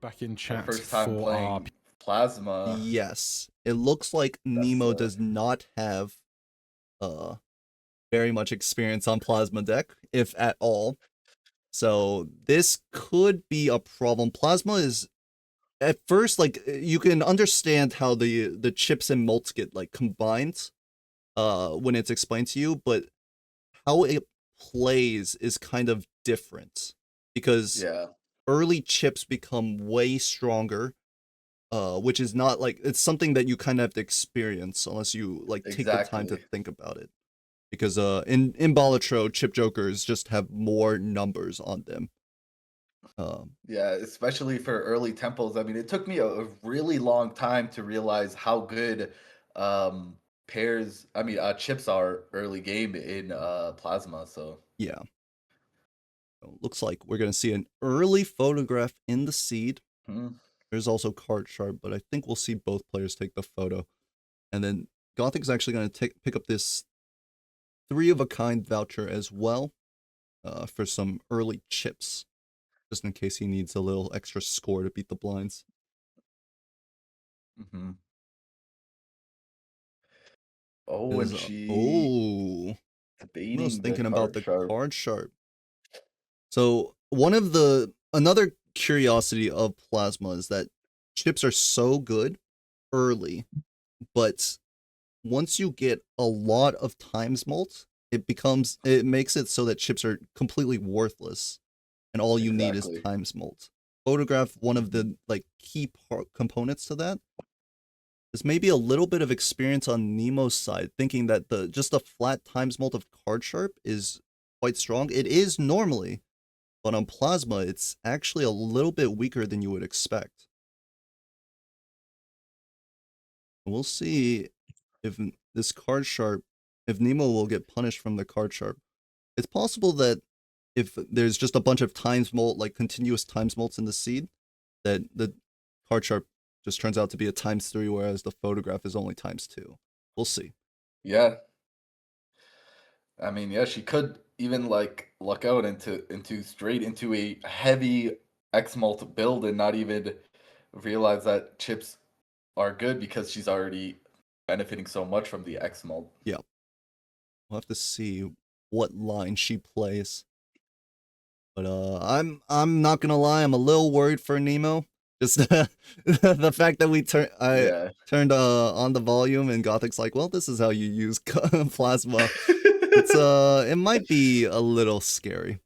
back in My chat first time for our. playing Plasma. Yes, it looks like That's Nemo does not have uh very much experience on Plasma deck, if at all. So this could be a problem. Plasma is at first like you can understand how the chips and malts get like combined when it's explained to you, but how it plays is kind of different because Yeah, early chips become way stronger, which is not like it's something that you kind of have to experience unless you like take the time to exactly. think about it. Because in Balatro, chip jokers just have more numbers on them. Um, Yeah, especially for early tempos. I mean, it took me a really long time to realize how good um chips are early game in Plasma. So yeah, so looks like we're gonna see an early photograph in the seed. hmm, There's also card sharp, but I think we'll see both players take the photo, and then Gothic's actually gonna pick up this 3 of a kind voucher as well, for some early chips, just in case he needs a little extra score to beat the blinds. hmm. Oh, and Is she oh, I was debating the thinking about card the sharp. card sharp. So one of the another curiosity of plasma is that chips are so good early, but once you get a lot of times mult, it makes it so that chips are completely worthless, and all you need is Exactly. times mult. Photograph one of Hmm. the like key components to that is maybe a little bit of experience on Nemo's side, thinking that the just a flat times mult of card sharp is quite strong. It is normally, but on Plasma, it's actually a little bit weaker than you would expect. We'll see if this card sharp, if Nemo will get punished from the card sharp. It's possible that if there's just a bunch of times molt, like continuous times molts in the seed, that the card sharp just turns out to be a times 3, whereas the photograph is only times 2. We'll see. Yeah, I mean, yeah, she could even like luck out into straight into a heavy X mult build and not even realize that chips are good because she's already benefiting so much from the X mult. Yeah, we'll have to see what line she plays. But I'm not gonna lie, I'm a little worried for Nemo. Just the fact that I Yeah. turned on the volume and Gothic's like, well, this is how you use plasma. It might be a little scary.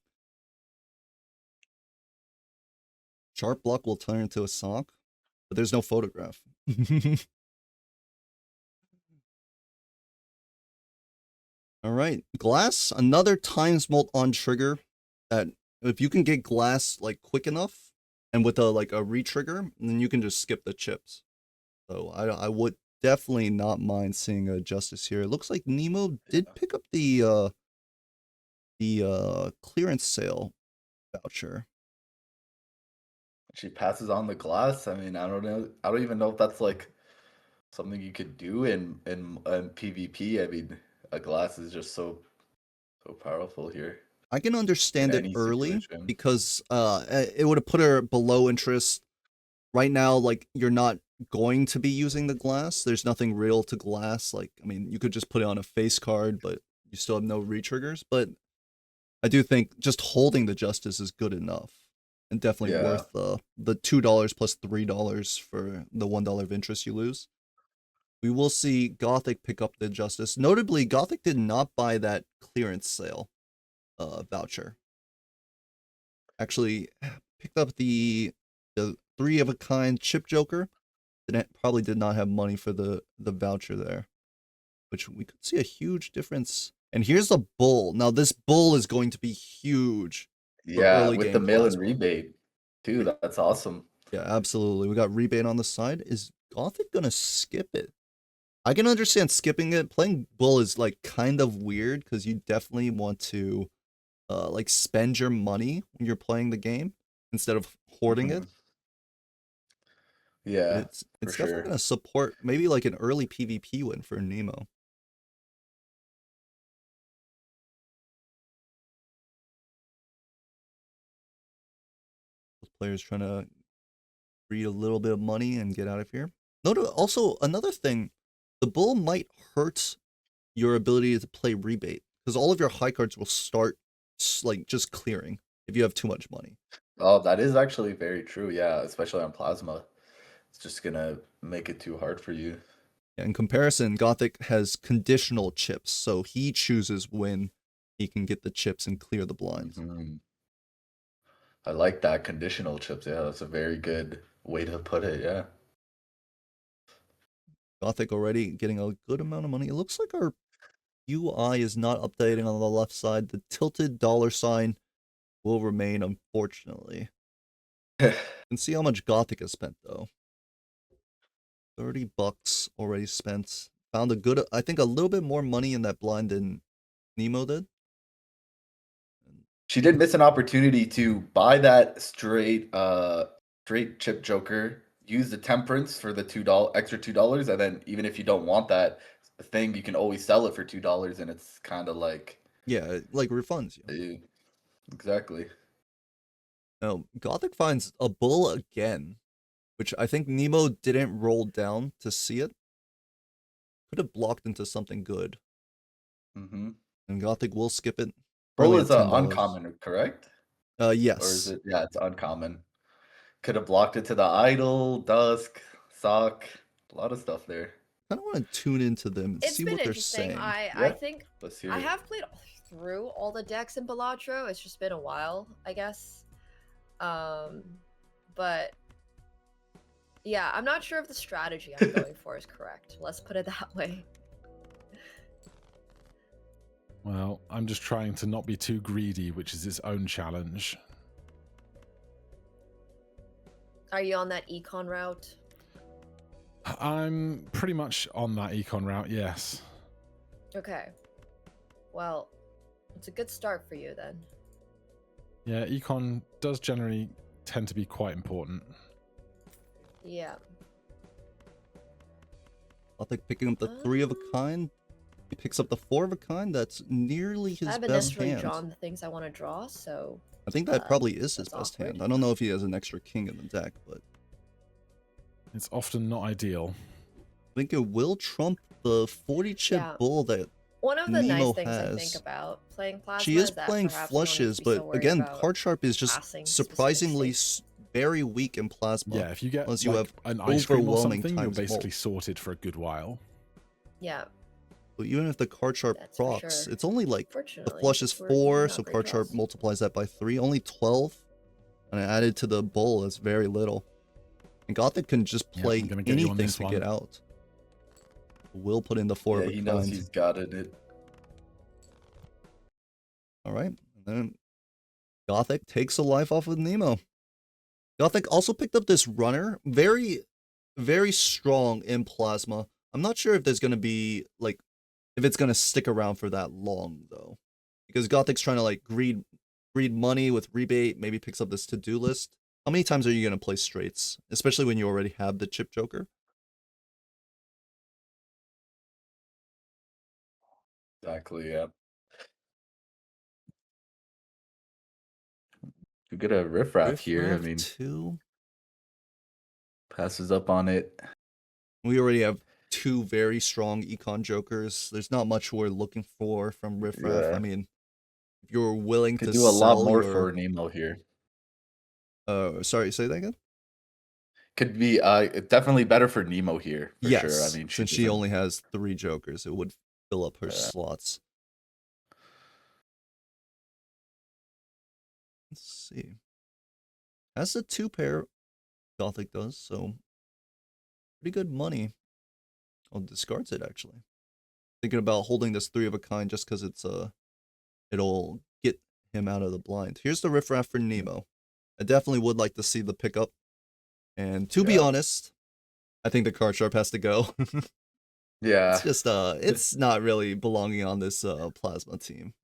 Sharp block will turn into a sock, but there's no photograph. All right, glass, another times molt on trigger. That if you can get glass like quick enough and with a retrigger, then you can just skip the chips. So I would definitely not mind seeing a justice here. It looks like Nemo did Yeah. pick up the clearance sale voucher. She passes on the glass. I mean, I don't know. I don't even know if that's like something you could do in PvP. I mean, a glass is just so powerful here I can in understand it any early situation. because it would have put her below interest. Right now, like you're not going to be using the glass. There's nothing real to glass. Like I mean, you could just put it on a face card, but you still have no retriggers. But I do think just holding the justice is good enough, and definitely Yeah. worth the $2 plus $3 for the $1 of interest you lose. We will see Gothic pick up the justice. Notably, Gothic did not buy that clearance sale voucher. Actually, picked up the 3 of a kind chip joker. Probably did not have money for the voucher there, which we could see a huge difference. And here's a bull. Now this bull is going to be huge for Yeah, early with the game mail-in plasma. rebate too. That's awesome. Yeah, absolutely. We got rebate on the side. Is Gothic gonna skip it? I can understand skipping it. Playing bull is like kind of weird because you definitely want to like spend your money when you're playing the game instead of hoarding Mhm. it. But Yeah, for it's definitely sure. gonna support maybe like an early PvP win for Nemo. Players trying to Greed a little bit of money and get out of here. Note also another thing, the bull might hurt your ability to play rebate because all of your high cards will start like just clearing if you have too much money. Oh, that is actually very true. Yeah, especially on plasma. It's just gonna make it too hard for you. In comparison, Gothic has conditional chips, so he chooses when he can get the chips and clear the blinds. Mhm. I like that conditional chips. Yeah, that's a very good way to put it. Yeah. Gothic already getting a good amount of money. It looks like our UI is not updating on the left side. The tilted dollar sign will remain, unfortunately. You can see how much Gothic has spent, though. $30 already spent. Found a good, I think, a little bit more money in that blind than Nemo did. She did miss an opportunity to buy that straight chip joker, use the temperance for the $2 extra $2, and then even if you don't want that thing, you can always sell it for $2, and it's kind of like Yeah, it, like refunds you. exactly. Now, Gothic finds a bull again, which I think Nemo didn't roll down to see it. Could have blocked into something good. Mm-hmm. And Gothic will skip it. Bull Currently is at $10. uncommon, correct? Or is Yes. it? Yeah, it's uncommon. Could have blocked it to the idol, dusk, sock, a lot of stuff there. I kind of want to tune into them and It's see been what they're interesting. saying. I think Let's hear I it. have played through all the decks in Balatro. It's just been a while, I guess. But yeah, I'm not sure if the strategy I'm going for is correct. Let's put it that way. Well, I'm just trying to not be too greedy, which is its own challenge. Are you on that econ route? I'm pretty much on that econ route, yes. Okay. Well, it's a good start for you then. Yeah, econ does generally tend to be quite important. Yeah. Gothic picking up the 3 of a kind. He picks up the 4 of a kind. That's nearly his I haven't best necessarily hand. drawn the things I want to draw, so I think that probably is his that's best awkward. hand. I don't know if he has an extra king in the deck, but It's often not ideal. I think it will trump the 40 chip Yeah. bull that one of the Nemo nice things has. I think about playing plasma She is that playing perhaps we don't need flushes, to be but so worried again, about card sharp is just passing specific surprisingly states. very weak in plasma. Yeah, if you get unless you like have an ice cream or overwhelming something, you're times basically molt. sorted for a good while. Yeah, But even if the card sharp that's for procs, sure. it's only like the Fortunately, flush is 4, we're not so great card sharp draws. multiplies that by 3. Only 12, and added to the bull is very little. And Gothic can just Yeah, play I'm gonna get you on anything this to one. get out. Will put in the 4 Yeah, of a he knows kind. he's got it. All right, and then Gothic takes a life off of Nemo. Gothic also picked up this runner, very, very strong in plasma. I'm not sure if there's gonna be like, if it's gonna stick around for that long though, because Gothic's trying to like greed money with rebate. Maybe picks up this to-do list. How many times are you gonna play straights, especially when you already have the chip joker? Exactly. Yeah. You get a riffraff here. I Riffraff mean, 2. passes up on it. We already have 2 very strong econ jokers. There's not much we're looking for from Riffraff. I Yeah. mean, if you're willing Could to do a lot sell more your for Nemo here. sorry, say that again? Could be definitely better for Nemo here for sure. I Yes, mean, she since she doesn't. only has 3 jokers, it would fill up her Uh, slots. Let's see. Has a 2 pair, Gothic does, so pretty good money. Oh, discards it actually. Thinking about holding this 3 of a kind just because it's it'll get him out of the blind. Here's the riffraff for Nemo. I definitely would like to see the pickup. And to be yeah. honest, I think the card sharp has to go. Yeah. It's just it's not really belonging on this plasma team.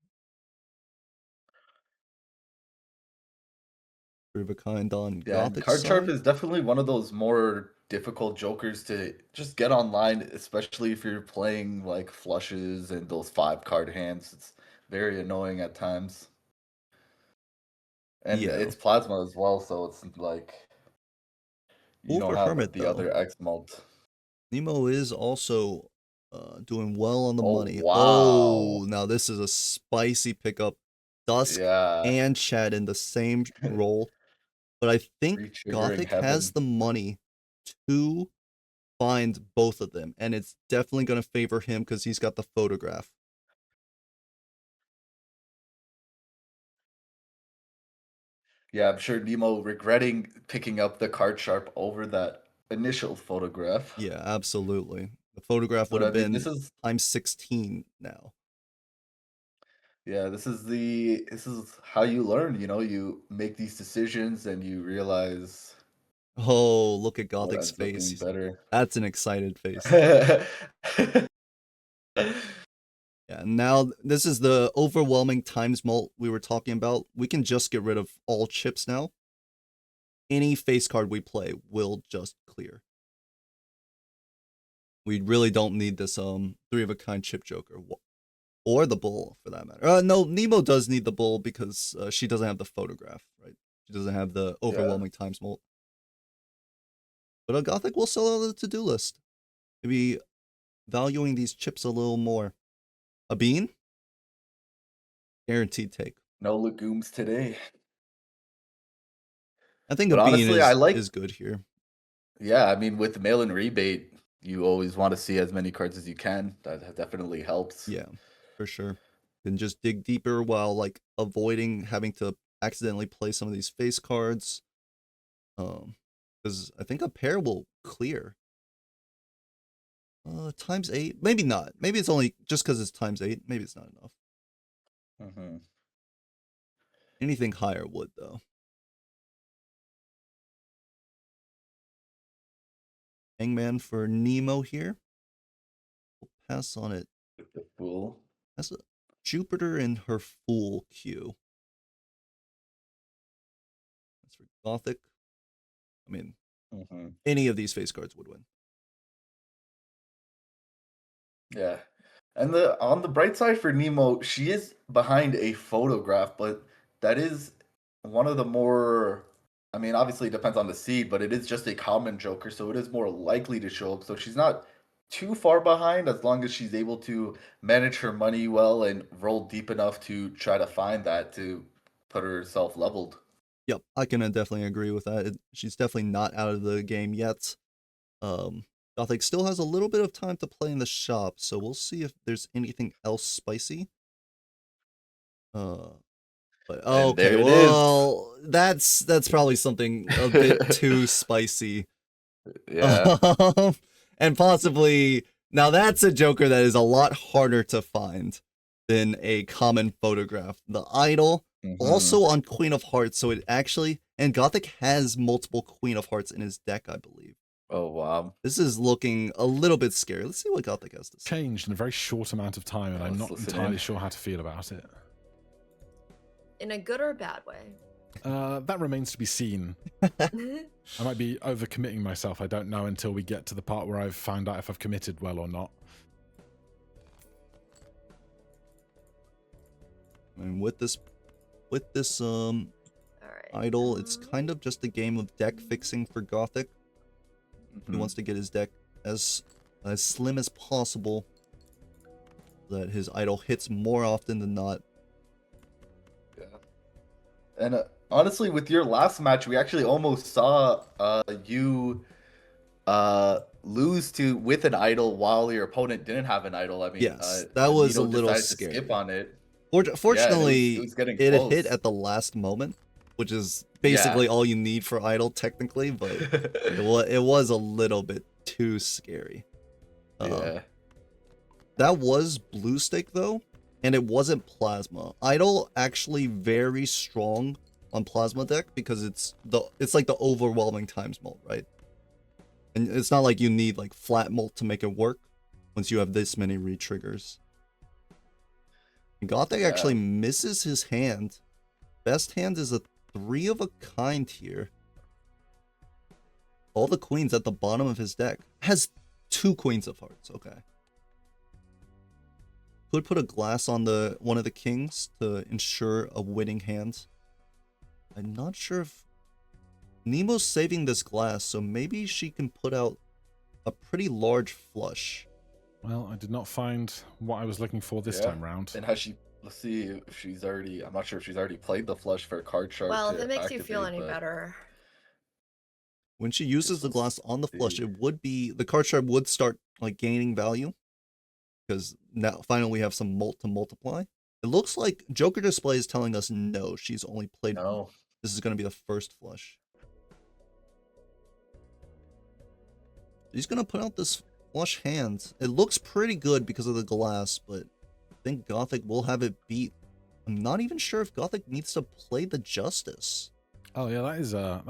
3 of a kind on Yeah, and Gothic Card Sharp side. is definitely one of those more difficult jokers to just get online, especially if you're playing like flushes and those 5 card hands. It's very annoying at times. And Yeah. it's plasma as well, so it's like You Cool don't for have Hermit the though. other X mult. Nemo is also doing well on the Oh, money. wow. Oh, now this is a spicy pickup. Dusk Yeah. and Chad in the same role. But I think Retriggering Gothic has heaven. the money to find both of them. And it's definitely going to favor him because he's got the photograph. Yeah, I'm sure Nemo regretting picking up the card sharp over that initial photograph. Yeah, absolutely. The photograph would But I have mean, been this is times 16 now. yeah, this is how you learn, you know, you make these decisions and you realize Oh, look at what Gothic's ends up being face. better. That's an excited face. Yeah, now this is the overwhelming times mult we were talking about. We can just get rid of all chips now. Any face card we play will just clear. We really don't need this 3-of-a-kind chip joker. Or the bull, for that matter. No, Nemo does need the bull because she doesn't have the photograph, right? She doesn't have the Yeah. overwhelming times mult. But a Gothic will sell out of the to-do list. Maybe valuing these chips a little more. A bean? Guaranteed take. No legumes today. I think But a bean honestly, I like is good here. yeah, I mean with mail-in rebate, you always want to see as many cards as you can. That definitely helps. Yeah, for sure. Can just dig deeper while like avoiding having to accidentally play some of these face cards. Because I think a pair will clear. Times 8? Maybe not. Maybe it's only just because it's times 8. Maybe it's not enough. Mm-hmm. Anything higher would, though. Hangman for Nemo here. We'll pass on it. With the fool. That's a Jupiter in her Fool queue. That's for Gothic. I mean, Mm-hmm. any of these face cards would win. Yeah. And on the bright side for Nemo, she is behind a photograph, but that is one of the more I mean, obviously it depends on the seed, but it is just a common joker, so it is more likely to show up. So she's not too far behind as long as she's able to manage her money well and roll deep enough to try to find that to put herself leveled. Yep, I can definitely agree with that. She's definitely not out of the game yet. Gothic still has a little bit of time to play in the shop, so we'll see if there's anything else spicy. But And okay, there it is. well, that's probably something a bit too spicy. Yeah. And possibly now that's a joker that is a lot harder to find than a common photograph. The idol also on Queen of Hearts, so it actually and Gothic has multiple Queen of Hearts in his deck, I believe. Oh wow. This is looking a little bit scary. Let's see what Gothic has to say. Changed in a very short amount of time, and I'm not entirely sure how to feel about it. In a good or bad way? That remains to be seen. I might be overcommitting myself. I don't know until we get to the part where I've found out if I've committed well or not. And with this All right. idol, it's kind of just a game of deck fixing for Gothic. He wants to get his deck as slim as possible so that his idol hits more often than not. Yeah. And honestly, with your last match, we actually almost saw you lose to with an idol while your opponent didn't have an idol. I mean, Yes, that was a Nino little decided scary. to skip on it. Fortunately, it was getting it close. hit at the last moment, which is basically all you need for idol technically, but it was a little bit too scary. Yeah. That was blue stick though, and it wasn't plasma. Idol actually very strong on plasma deck because it's like the overwhelming times mult, right? And it's not like you need like flat mult to make it work once you have this many re-triggers. Gothic actually misses his hand. Best hand is a 3-of-a-kind here. All the queens at the bottom of his deck. Has 2 queens of hearts. Okay. Could put a glass on one of the kings to ensure a winning hand. I'm not sure if Nemo's saving this glass, so maybe she can put out a pretty large flush. Well, I did not find what I was looking for this Yeah. time round. And has she? Let's see if she's already. I'm not sure if she's already played the flush for a card shark. Well, to if it makes you activate, feel any but better. When she uses the let's glass on the flush, see. it would be the card sharp would start like gaining value because now finally we have some mult to multiply. It looks like Joker Display is telling us no, she's only played. No. This is going to be the first flush. He's going to put out this flush hand. It looks pretty good because of the glass, but I think Gothic will have it beat. I'm not even sure if Gothic needs to play the Justice. Oh yeah, that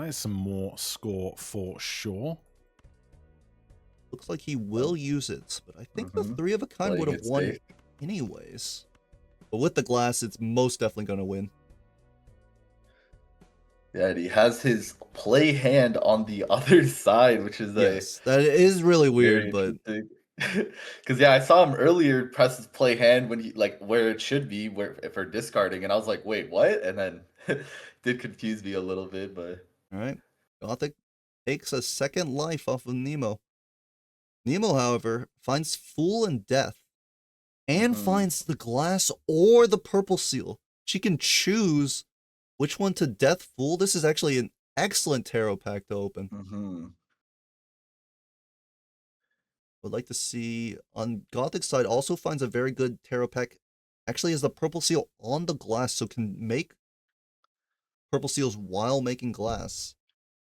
is some more score for sure. Looks like he will use it, but I think the 3 of a kind Playing would have it won safe. anyways. But with the glass, it's most definitely going to win. Yeah, and he has his play hand on the other side, which is Yes, that is really very weird, but because yeah, I saw him earlier press his play hand when he like where it should be, where for discarding, and I was like, wait, what? And then did confuse me a little bit, but all right. Gothic takes a second life off of Nemo. Nemo, however, finds Fool and Death and finds the glass or the purple seal. She can choose which one to Death Fool. This is actually an excellent tarot pack to open. Would like to see on Gothic's side also finds a very good tarot pack. Actually has the purple seal on the glass, so can make purple seals while making glass.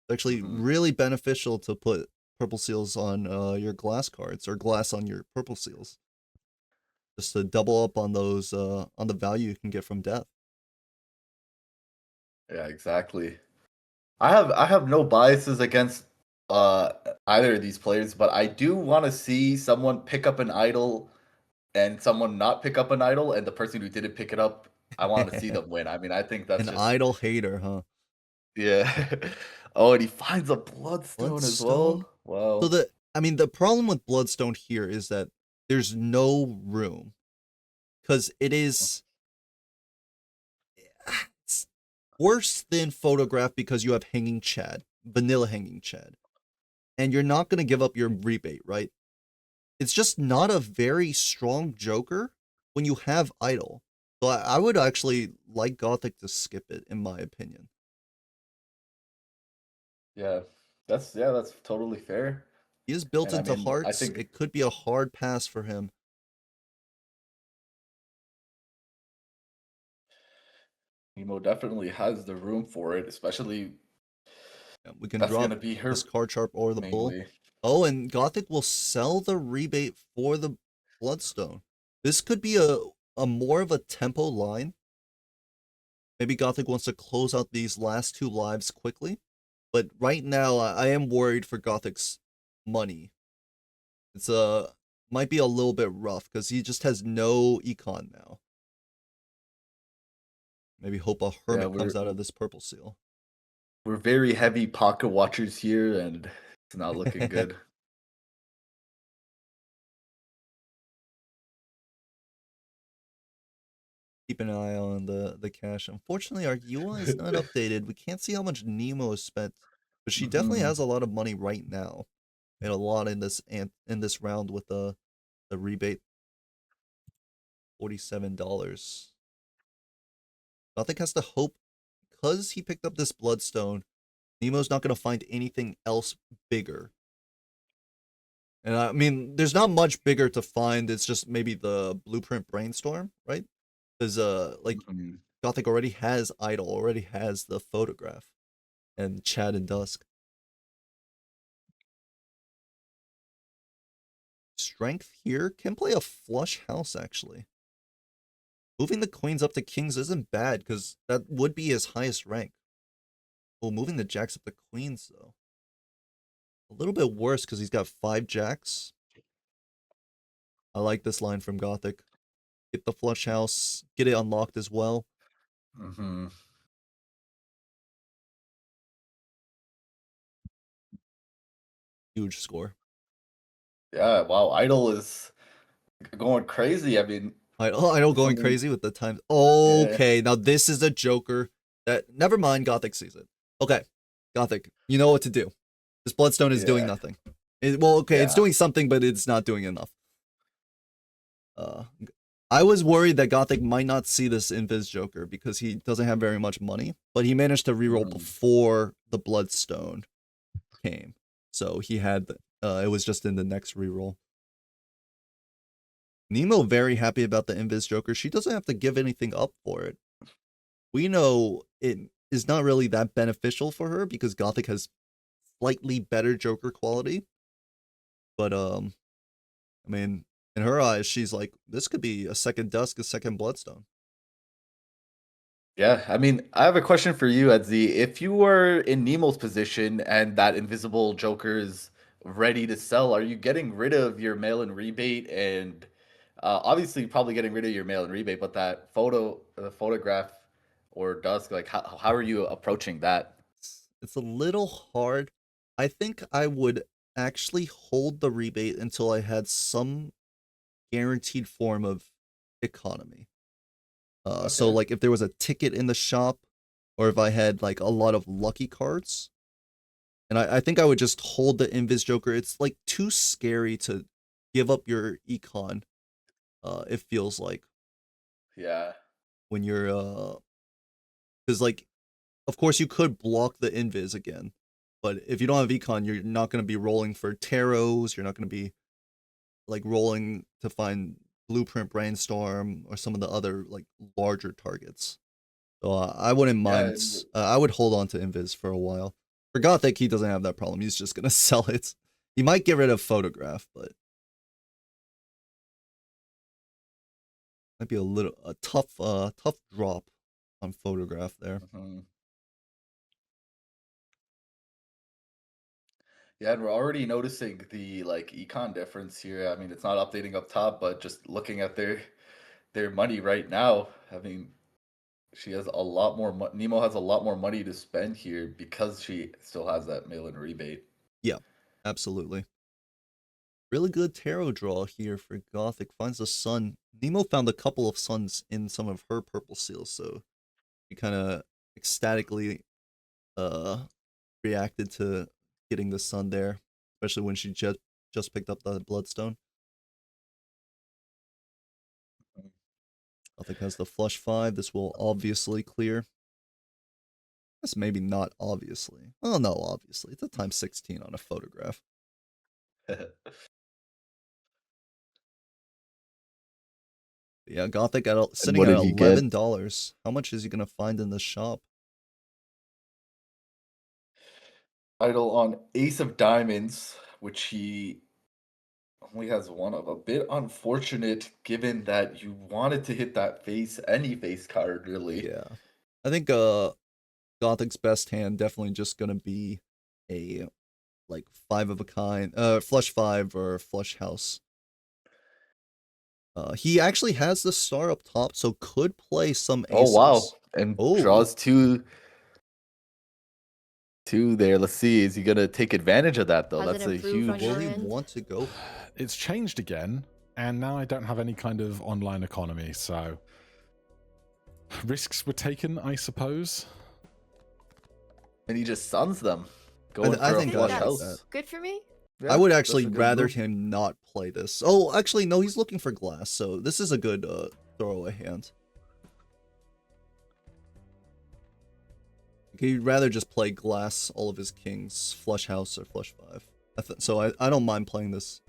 It's actually really beneficial to put purple seals on your glass cards or glass on your purple seals. Just to double up on those on the value you can get from Death. yeah, exactly. I have no biases against either of these players, but I do want to see someone pick up an idol and someone not pick up an idol, and the person who didn't pick it up, I want to see them win. I mean, I think that's An just idol hater, huh? yeah. Oh, and he finds a bloodstone as Bloodstone? well. Wow. So the problem with Bloodstone here is that there's no room. Because it's worse than Photograph because you have Hanging Chad, vanilla Hanging Chad. And you're not going to give up your rebate, right? It's just not a very strong Joker when you have Idol. So I would actually like Gothic to skip it, in my opinion. Yeah, that's totally fair. He is built And I into mean, I hearts. think It could be a hard pass for him. Nemo definitely has the room for it, especially Yeah, we can that's drop gonna be her this card sharp or the bull. mainly. Oh, and Gothic will sell the rebate for the Bloodstone. This could be a more of a tempo line. Maybe Gothic wants to close out these last 2 lives quickly. But right now, I am worried for Gothic's money. It's might be a little bit rough because he just has no econ now. Maybe hope a hermit comes out of this purple seal. We're very heavy pocket watchers here, and it's not looking good. Keep an eye on the cash. Unfortunately, our UI is not updated. We can't see how much Nemo has spent, but she definitely has a lot of money right now, and a lot in this round with the rebate. $47. Gothic has to hope because he picked up this Bloodstone. Nemo's not going to find anything else bigger. And I mean, there's not much bigger to find. It's just maybe the Blueprint Brainstorm, right? Because like Gothic already has Idol, already has the Photograph, and Chad and Dusk. Strength here can play a flush house actually. Moving the queens up to kings isn't bad because that would be his highest rank. Well, moving the jacks up to queens though. A little bit worse because he's got 5 jacks. I like this line from Gothic. Get the flush house, get it unlocked as well. Huge score. Yeah, wow, Idol is going crazy. I mean, Idol going crazy with the times. Okay, now this is a Joker that never mind. Gothic sees it. Okay, Gothic, you know what to do. This Bloodstone is doing Yeah. nothing. Well, okay, it's Yeah. doing something, but it's not doing enough. I was worried that Gothic might not see this Invis Joker because he doesn't have very much money, but he managed to reroll before the Bloodstone came. So he had, it was just in the next reroll. Nemo very happy about the Invis Joker. She doesn't have to give anything up for it. We know it is not really that beneficial for her because Gothic has slightly better Joker quality. But, I mean, in her eyes, she's like, this could be a second Dusk, a second Bloodstone. Yeah, I mean, I have a question for you, Edzy. If you were in Nemo's position and that invisible Joker is ready to sell, are you getting rid of your mail-in rebate and obviously probably getting rid of your mail-in rebate, but that photograph or Dusk, like how are you approaching that? It's a little hard. I think I would actually hold the rebate until I had some guaranteed form of economy. So Okay. like if there was a ticket in the shop, or if I had like a lot of lucky cards, and I think I would just hold the Invis Joker. It's like too scary to give up your econ. It feels like Yeah. when you're because like of course you could block the Invis again, but if you don't have econ, you're not going to be rolling for tarots. You're not going to be like rolling to find Blueprint Brainstorm or some of the other like larger targets. So I wouldn't Yeah, mind. I would hold on to Invis for a while. For Gothic, he doesn't have that problem. He's just gonna sell it. He might get rid of Photograph, but might be a tough drop on Photograph there. mhm. Yeah, and we're already noticing the like econ difference here. I mean, it's not updating up top, but just looking at their money right now, I mean, she has a lot more Nemo has a lot more money to spend here because she still has that mail-in rebate. Yeah, absolutely. Really good tarot draw here for Gothic. Finds the sun. Nemo found a couple of suns in some of her purple seals, so he kind of ecstatically reacted to getting the sun there, especially when she just picked up the Bloodstone. Gothic has the flush 5. This will obviously clear. This maybe not obviously. Oh no, obviously. It's a times 16 on a Photograph. Yeah, Gothic sitting what at did he get? $11. How much is he gonna find in the shop? Idol on Ace of Diamonds, which he only has one of. A bit unfortunate given that you wanted to hit that any face card, really. Yeah. I think Gothic's best hand definitely just gonna be a like 5 of a kind, flush 5 or flush house. He actually has the star up top, so could play some Oh wow. aces. And Oh, draws two there. Let's see. Is he gonna take advantage of that though? Has it That's a improved on huge will your he end? want to go? It's changed again, and now I don't have any kind of online economy, so risks were taken, I suppose. and he just suns them. Going I for a think flush I like house. that. Good for me. I Yeah, would that's actually a good rather move. him not play this. Oh, actually, no, he's looking for glass, so this is a good throwaway hand. He'd rather just play glass all of his kings, flush house or flush 5. So I don't mind playing this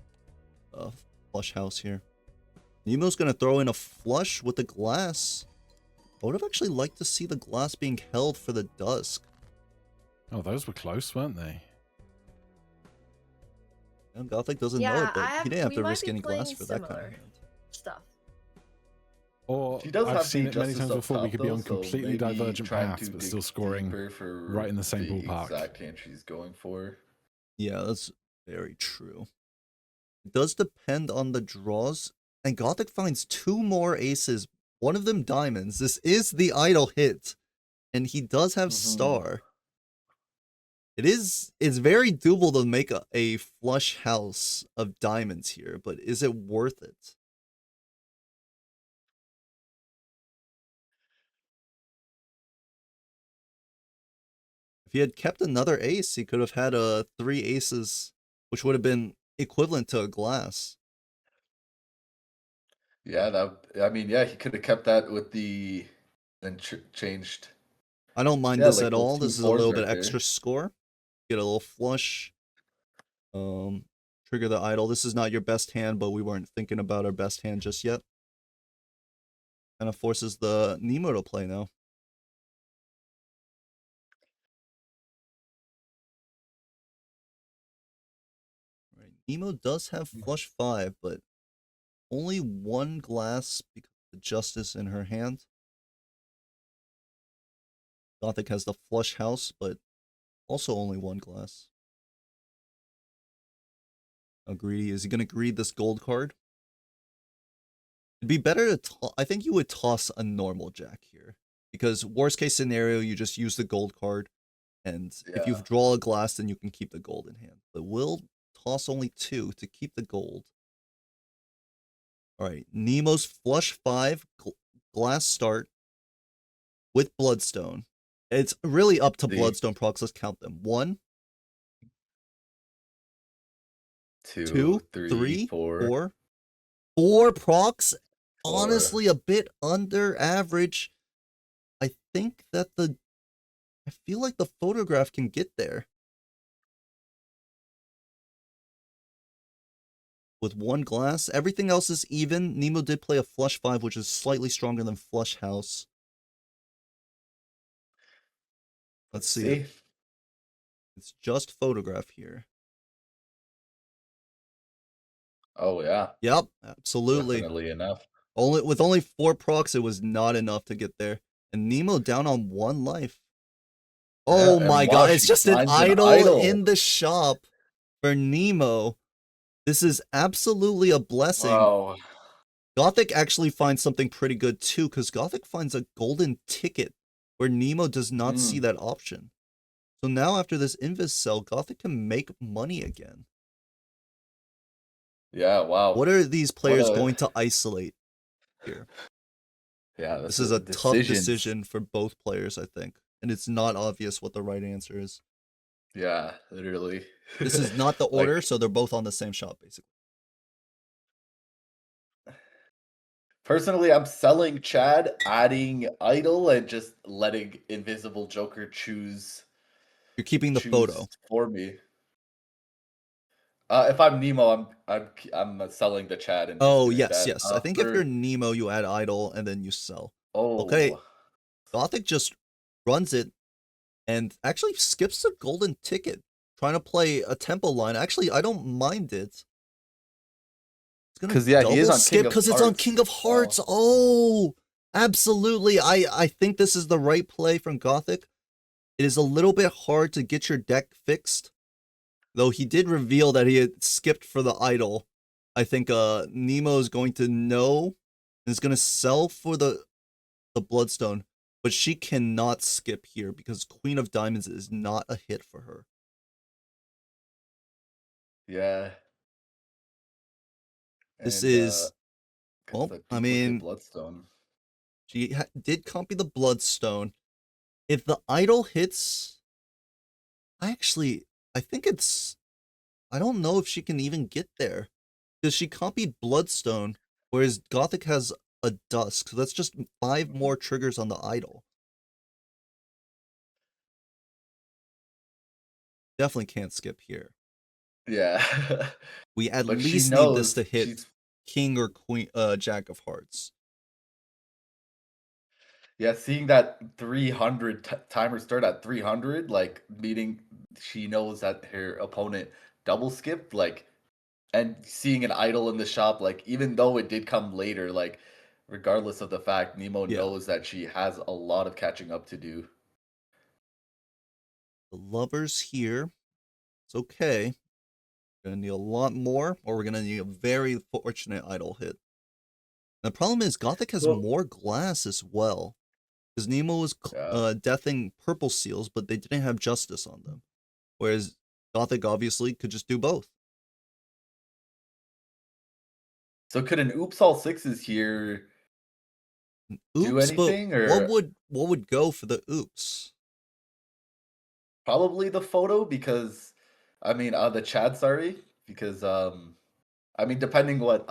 flush house here. Nemo's gonna throw in a flush with the glass. I would have actually liked to see the glass being held for the Dusk. Oh, those were close, weren't they? And Gothic doesn't know Yeah, it, but he didn't have we to might risk be any glass playing for that kind of similar hand. stuff. Or He does I've have seen the it many justice times up before. We top, could be though, on so completely maybe divergent trying paths, to but dig still scoring deeper for right in the same ballpark. exact hand she's going for. Yeah, that's very true. It does depend on the draws. And Gothic finds 2 more aces, one of them diamonds. This is the idol hit. And he does have star. It's very doable to make a flush house of diamonds here, but is it worth it? If he had kept another ace, he could have had 3 aces, which would have been equivalent to a glass. Yeah, I mean, yeah, he could have kept that with the then changed. I don't mind Yeah, this like at those all. two This is a fours little right bit there. extra score. Get a little flush. Trigger the idol. This is not your best hand, but we weren't thinking about our best hand just yet. Kind of forces the Nemo to play now. Right. Nemo does have flush 5, but only 1 glass because of the justice in her hand. Gothic has the flush house, but also only 1 glass. How greedy is he going to greed this gold card? It'd be better to I think you would toss a normal jack here, because worst case scenario, you just use the gold card, and if you Yeah. draw a glass, then you can keep the gold in hand. But we'll toss only 2 to keep the gold. All right, Nemo's flush 5 glass start with Bloodstone. It's really up to Bloodstone procs. Let's count them. 1, 2, 3, 3, 4. 4. 4 procs. 4. Honestly, a bit under average. I think that I feel like the photograph can get there. With 1 glass, everything else is even. Nemo did play a flush 5, which is slightly stronger than flush house. Let's see it. It's just photograph here. Oh yeah. Yep, absolutely. Definitely enough. With only 4 procs, it was not enough to get there. And Nemo down on 1 life. Oh Yeah, my and god, wow, it's she just an finds idol in the shop for Nemo. This is absolutely a blessing. Wow. Gothic actually finds something pretty good too, because Gothic finds a golden ticket where Nemo does not see that option. So now after this Invis sell, Gothic can make money again. Yeah, wow. What are these players going to isolate here? Yeah, this is a tough decision for both players, I think. And it's not obvious what the right answer is. Yeah, literally. This is not the order, so they're both on the same shop, basically. Personally, I'm selling Chad, adding Idol, and just letting Invisible Joker choose. You're keeping the photo for me. If I'm Nemo, I'm selling the Chad. And oh doing yes, that. yes. I think if you're Nemo, you add Idol and then you sell. Oh, okay. Gothic just runs it and actually skips the golden ticket, trying to play a tempo line. Actually, I don't mind it. Because yeah, he is on skip because it's on King of Hearts. Oh, absolutely. I think this is the right play from Gothic. It is a little bit hard to get your deck fixed, though he did reveal that he had skipped for the idol. I think Nemo is going to know and is going to sell for the Bloodstone, but she cannot skip here because Queen of Diamonds is not a hit for her. Yeah. This is, well, I mean, Bloodstone. She did copy the Bloodstone. If the idol hits, I think it's, I don't know if she can even get there. Because she copied Bloodstone, whereas Gothic has a Dusk. So that's just 5 more triggers on the idol. Definitely can't skip here. Yeah. We at least need this to hit King or Queen, Jack of Hearts. Yeah, seeing that 300 timer start at 300, like, meaning she knows that her opponent double skipped, like, and seeing an idol in the shop, like, even though it did come later, like, regardless of the fact, Nemo knows that she has a lot of catching up to do. The lovers here. It's okay. We're going to need a lot more, or we're going to need a very fortunate idol hit. The problem is Gothic has more glass as well. Because Nemo was deathing purple seals, but they didn't have justice on them. Whereas Gothic obviously could just do both. So could an oops all sixes here do anything? Or what would go for the oops? probably the photo because, I mean, the chat. Sorry, because I mean, depending what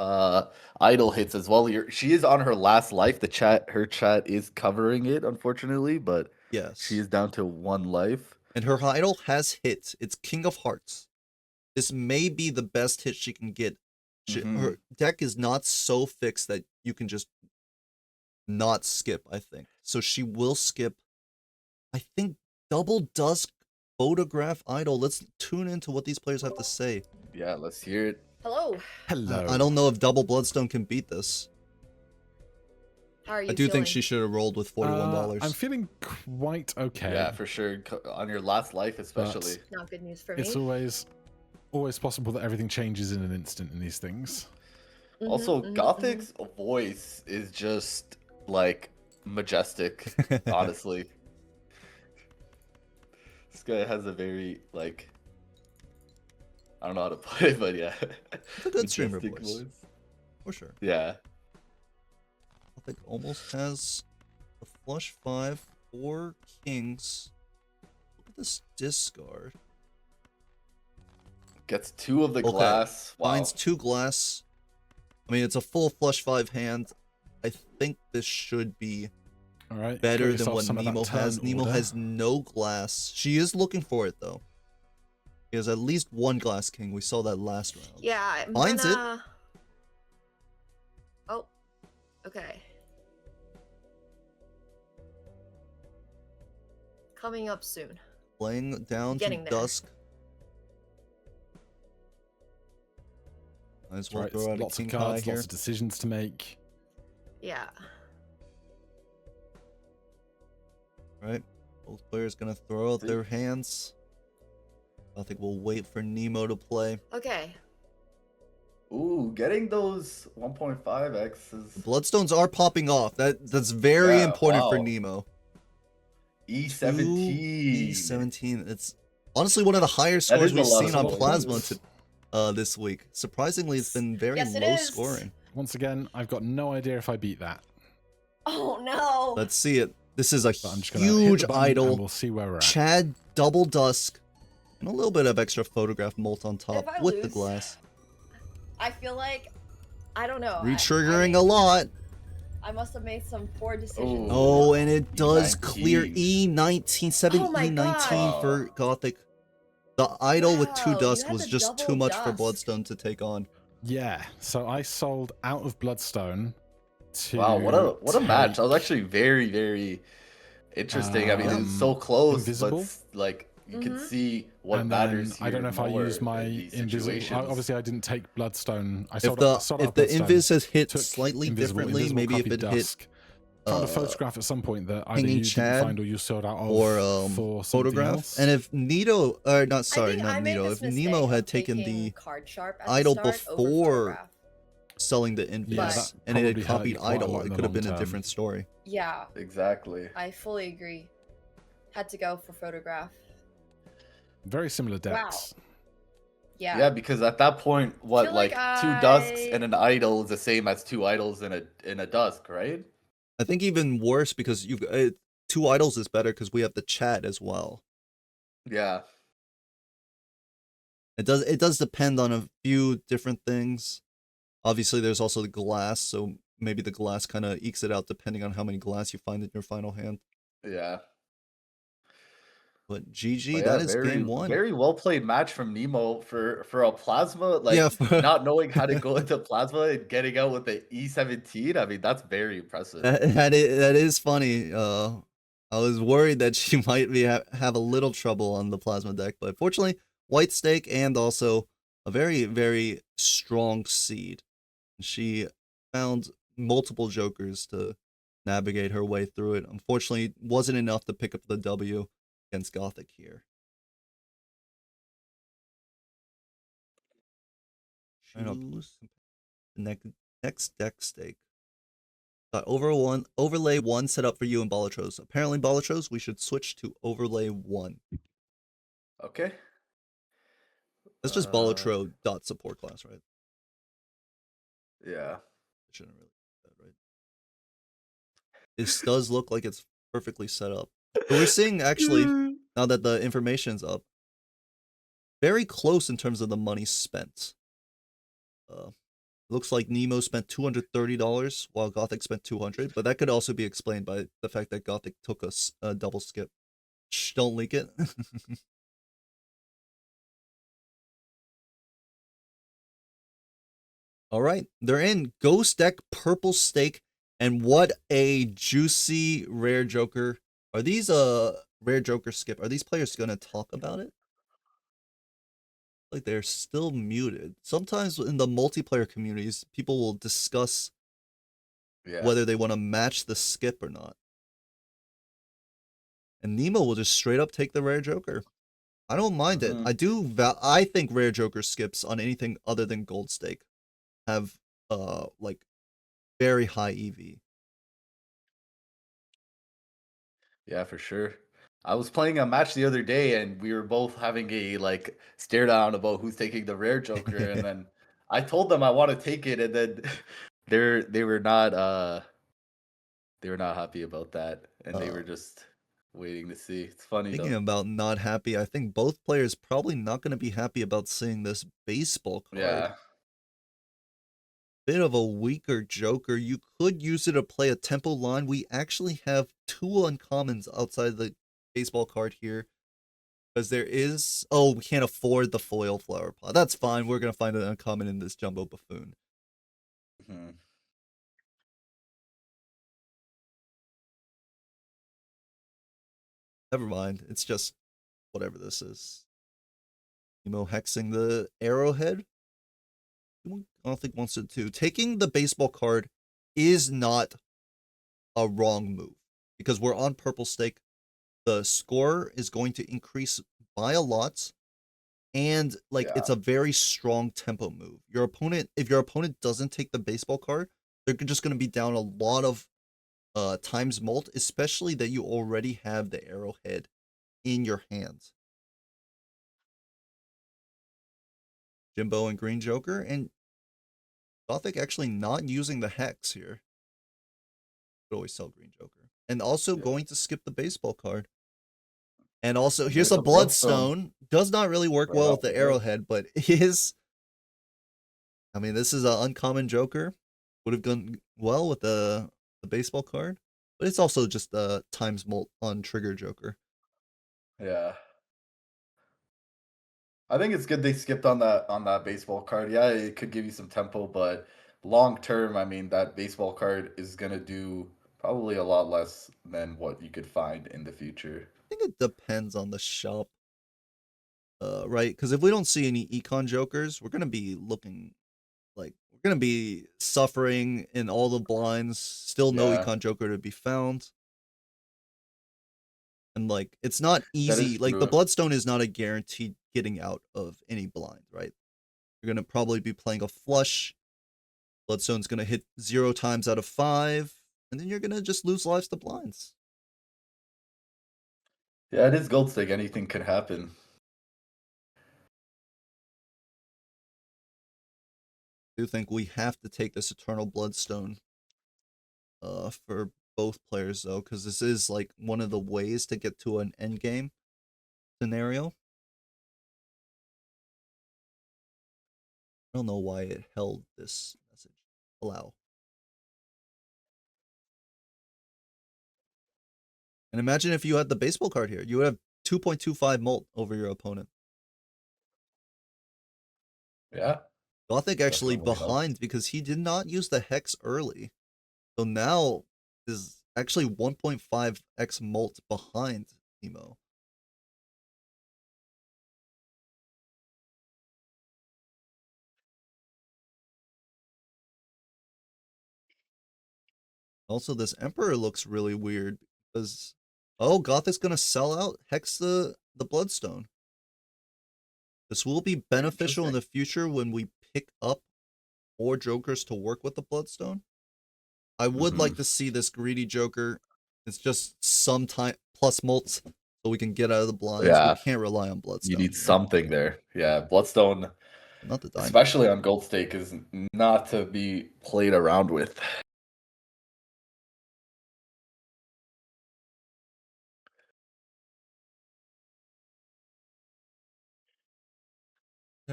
idol hits as well. She is on her last life. Her chat is covering it, unfortunately, but she Yes. is down to 1 life. And her idol has hit. It's King of Hearts. This may be the best hit she can get. Her deck is not so fixed that you can just not skip, I think. So she will skip, I think, Double Dusk Photograph Idol. Let's tune into what these players have to say. Yeah, let's hear it. Hello. Hello. I don't know if Double Bloodstone can beat this. How are you I do feeling? think she should have rolled with $41. I'm feeling quite okay. Yeah, for sure. On your last life, especially. Not good news for me. It's always possible that everything changes in an instant in these things. Also, Gothic's voice is just like majestic, honestly. This guy has a very like, I don't know how to put it, but yeah. It's a good streamer voice. For sure. Yeah. I think almost has a flush 5, 4 kings. Look at this discard. Gets 2 of the glass. Wow. Finds 2 glass. I mean, it's a full flush 5 hand. I think this should be All right, better than what Nemo has. Nemo has no glass. She is looking for it, though. He has at least 1 glass king. We saw that last round. Yeah, Finds it. Oh, okay. Coming up soon. Playing down Getting to there. dusk. Might as well Right, throw out a lots of king high cards, here. lots of decisions to make. Yeah. Right? Both players gonna throw out their hands. I think we'll wait for Nemo to play. Okay. Ooh, getting those 1.5x is Bloodstones are popping off. That's very Yeah, important for wow. Nemo. E17. E17. It's honestly one of the higher That scores is a we've lot seen of on points. Plasma this week. Surprisingly, it's been very Yes, it low is. scoring. Once again, I've got no idea if I beat that. Oh no. Let's see it. This is a But I'm just gonna hit huge the button and idol. we'll see where we're at. Chad Double Dusk. And a little bit of extra photograph molt on top If I with the lose, glass. I feel like I don't know. Retriggering a lot. I must have made some poor decisions. Ooh. Oh, and it does E19. clear E19, 7 Oh my E19 God. for Gothic. The idol with 2 Wow, you dusk had was the just double too much for dusk. Bloodstone to take on. Yeah, so I sold out of Bloodstone to Wow, what a match. That was take, actually very, very interesting. I mean, it was so close, Invisible. but like you can Mhm. see what and matters then here I don't know if I more used my in these invisible. situations. Obviously, I didn't take Bloodstone. I If sold the out Bloodstone, invis has hit took slightly invisible, differently, invisible maybe if copied it hit Dusk. Found a photograph at some point that either Hanging you Chad didn't find or you sold out of or for something photograph, else. and if Nito, or not, I sorry, think not I made Nito, this if Nemo mistake had of taken taking the card sharp at idol the start over before photograph. selling the invis, Yeah, that and it probably had hurt copied you quite a idol, lot in it the could have long been a term. different story. Yeah, Exactly. I fully agree. Had to go for photograph. Very similar decks. Yeah. Yeah, because at that point, what Feel like like 2 dusks I- and an idol is the same as 2 idols and a dusk, right? I think even worse because you've 2 idols is better because we have the chat as well. Yeah. It does depend on a few different things. Obviously, there's also the glass, so maybe the glass kind of ekes it out depending on how many glass you find in your final hand. Yeah. But GG, But that yeah, is game 1. Very well played match from Nemo for a plasma, like Yeah, not knowing how to go into plasma and getting out with the E17. I mean, that's very impressive. that is funny. I was worried that she might be have a little trouble on the plasma deck, but fortunately, white stake and also a very, very strong seed. She found multiple jokers to navigate her way through it. Unfortunately, wasn't enough to pick up the W against Gothic here. Choose the next deck stake. Got overlay 1 set up for you in Balatros. Apparently, Balatros, we should switch to overlay 1. Okay. That's just Balatro dot support class, right? Yeah. I shouldn't really do that, right? This does look like it's perfectly set up. But we're seeing actually now that the information's up. Very close in terms of the money spent. Looks like Nemo spent $230 while Gothic spent $200, but that could also be explained by the fact that Gothic took a double skip. Shh, don't leak it. All right, they're in Ghost Deck, Purple Stake, and what a juicy rare Joker. Are these rare Joker skip? Are these players gonna talk about it? Like they're still muted. Sometimes in the multiplayer communities, people will discuss whether they want to match the skip or not. And Nemo will just straight up take the rare Joker. I don't mind it. I think rare Joker skips on anything other than Gold Stake have like very high EV. Yeah, for sure. I was playing a match the other day and we were both having a like stare down about who's taking the rare Joker and then I told them I want to take it and then they were not happy about that and they were just waiting to see. It's funny Thinking though. about not happy, I think both players probably not going to be happy about seeing this baseball card. Yeah. Bit of a weaker Joker. You could use it to play a tempo line. We actually have 2 uncommons outside the baseball card here. Because there is... Oh, we can't afford the foil flower pot. That's fine. We're going to find an uncommon in this Jumbo Buffoon. Never mind. It's just whatever this is. Nemo hexing the arrowhead. I don't think wants it to. Taking the baseball card is not a wrong move. Because we're on purple stake. The score is going to increase by a lot. And like it's a very strong tempo move. Your opponent, if your opponent doesn't take the baseball card, they're just going to be down a lot of times molt, especially that you already have the arrowhead in your hands. Jimbo and Green Joker, and Gothic actually not using the hex here. Could always sell Green Joker. And also going to skip the baseball card. And also, here's a Bloodstone. Does not really work well with the arrowhead, but is... I mean, this is an uncommon Joker. Would have gone well with the baseball card. But it's also just a times molt on trigger Joker. Yeah. I think it's good they skipped on that baseball card. Yeah, it could give you some tempo, but long term, I mean, that baseball card is gonna do probably a lot less than what you could find in the future. I think it depends on the shop. Right? Because if we don't see any econ Jokers, we're gonna be looking like we're gonna be suffering in all the blinds. Still no econ Joker to be found. And like it's not easy. Like the Bloodstone is not a guaranteed getting out of any blind, right? You're gonna probably be playing a flush. Bloodstone's gonna hit 0 times out of 5, and then you're gonna just lose lives to blinds. Yeah, it is Gold Stake. Anything could happen. I do think we have to take this Eternal Bloodstone for both players though, because this is like one of the ways to get to an endgame scenario. I don't know why it held this message. Allow. And imagine if you had the baseball card here. You would have 2.25 molt over your opponent. Yeah. Gothic actually behind because he did not use the hex early. So now is actually 1.5x molt behind Nemo. Also, this Emperor looks really weird because Gothic's gonna sell out, hex the Bloodstone. This will be beneficial in the future when we pick up more Jokers to work with the Bloodstone. I would like to see this greedy Joker. It's just some time plus mults so we can get out of the blinds. Yeah. We can't rely on Bloodstone. You need something there. Yeah, Bloodstone, not the diamond, especially on Gold Stake, is not to be played around with.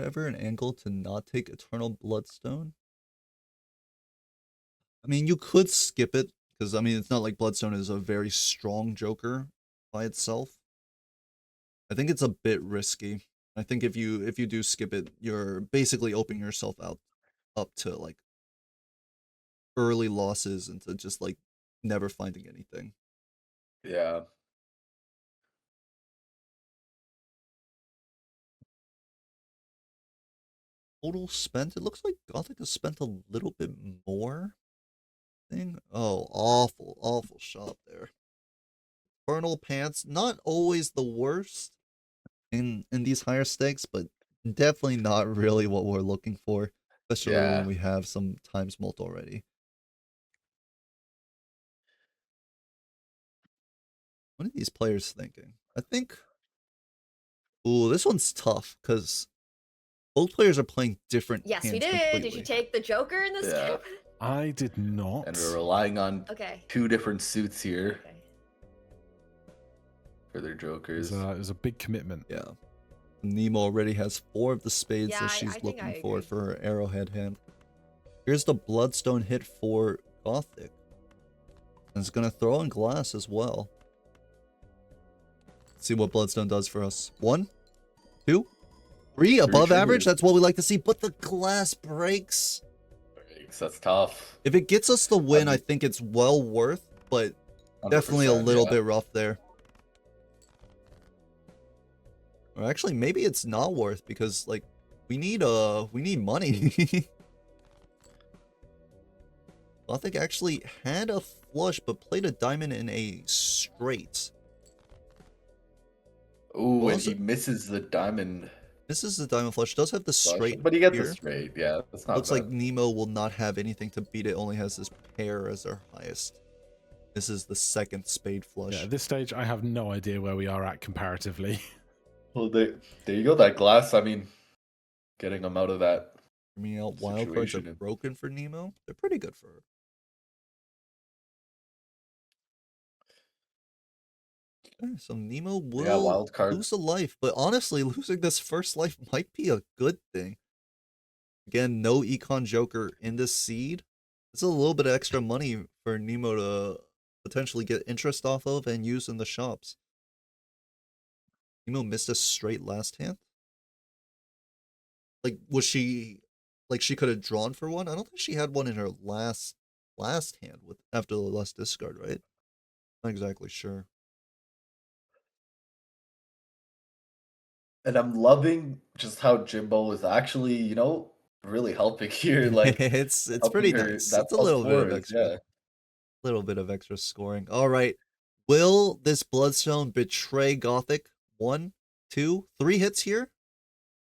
ever an angle to not take Eternal Bloodstone? I mean, you could skip it, because, I mean, it's not like Bloodstone is a very strong Joker by itself. I think it's a bit risky. I think if you do skip it, you're basically opening yourself up to, like, early losses and to just, like, never finding anything. Yeah. Total spent, it looks like Gothic has spent a little bit more thing. Oh, awful shop there. Infernal Pants, not always the worst in these higher stakes, but definitely not really what we're looking for, especially when Yeah. we have some times mult already. What are these players thinking? I think, ooh, this one's tough, because both players are playing different Yes, we hands did. completely. Did you take the Joker in this Yeah. game? I did not. And we're relying on Okay. 2 different suits here Okay. for their It jokers. was a big commitment. Yeah. Nemo already has 4 of the spades Yeah, that I she's think looking I for agree. her arrowhead hand. Here's the Bloodstone hit for Gothic. And it's gonna throw in glass as well. Let's see what Bloodstone does for us. 1, 2, 3, above average. triggers. That's what we like to see. But the glass breaks. That's tough. If it gets us the win, I mean- think it's well worth, but definitely a 100%, little yeah. bit rough there. Or actually, maybe it's not worth, because, like, we need money. Gothic actually had a flush, but played a diamond in a straight. Ooh, and Also- he misses the diamond This is the diamond flush. Does have the flush, straight but he gets here. the straight. Yeah, that's not Looks bad. like Nemo will not have anything to beat it. Only has this pair as their highest. This is the second spade flush. Yeah, at this stage, I have no idea where we are at comparatively. Well, there you go. That glass. I mean, getting him out of that. I mean, wild cards are situation. broken for Nemo. They're pretty good for her. Okay, so Nemo Yeah, will wild card. lose a life, but honestly, losing this first life might be a good thing. Again, no Econ Joker in this seed. It's a little bit of extra money for Nemo to potentially get interest off of and use in the shops. Nemo missed a straight last hand. Like, was she, like, she could have drawn for one? I don't think she had one in her last hand with after the last discard, right? Not exactly sure. And I'm loving just how Jimbo is actually, really helping here. Like it's helping pretty her. nice. That It's a little bit of +4 is, extra. yeah. Little bit of extra scoring. All right. Will this Bloodstone betray Gothic? 1, 2, 3 hits here.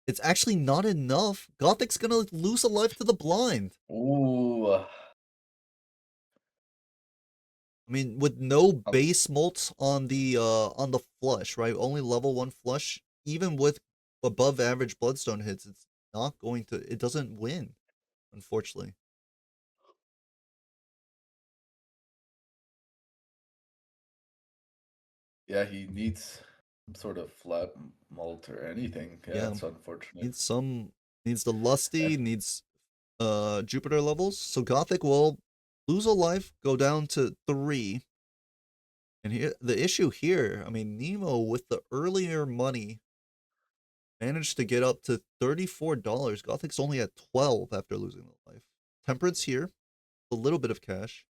It's actually not enough. Gothic's gonna lose a life to the blind. Ooh. I mean, with no base mults on the flush, right? Only level 1 flush. Even with above average Bloodstone hits, it's not going to. It doesn't win, unfortunately. Yeah, he needs some sort of flat malt or anything. Yeah, it's unfortunate. Needs the lusty, needs Jupiter levels. So Gothic will lose a life, go down to 3. And here the issue here, I mean, Nemo with the earlier money managed to get up to $34. Gothic's only at 12 after losing the life. Temperance here, a little bit of cash.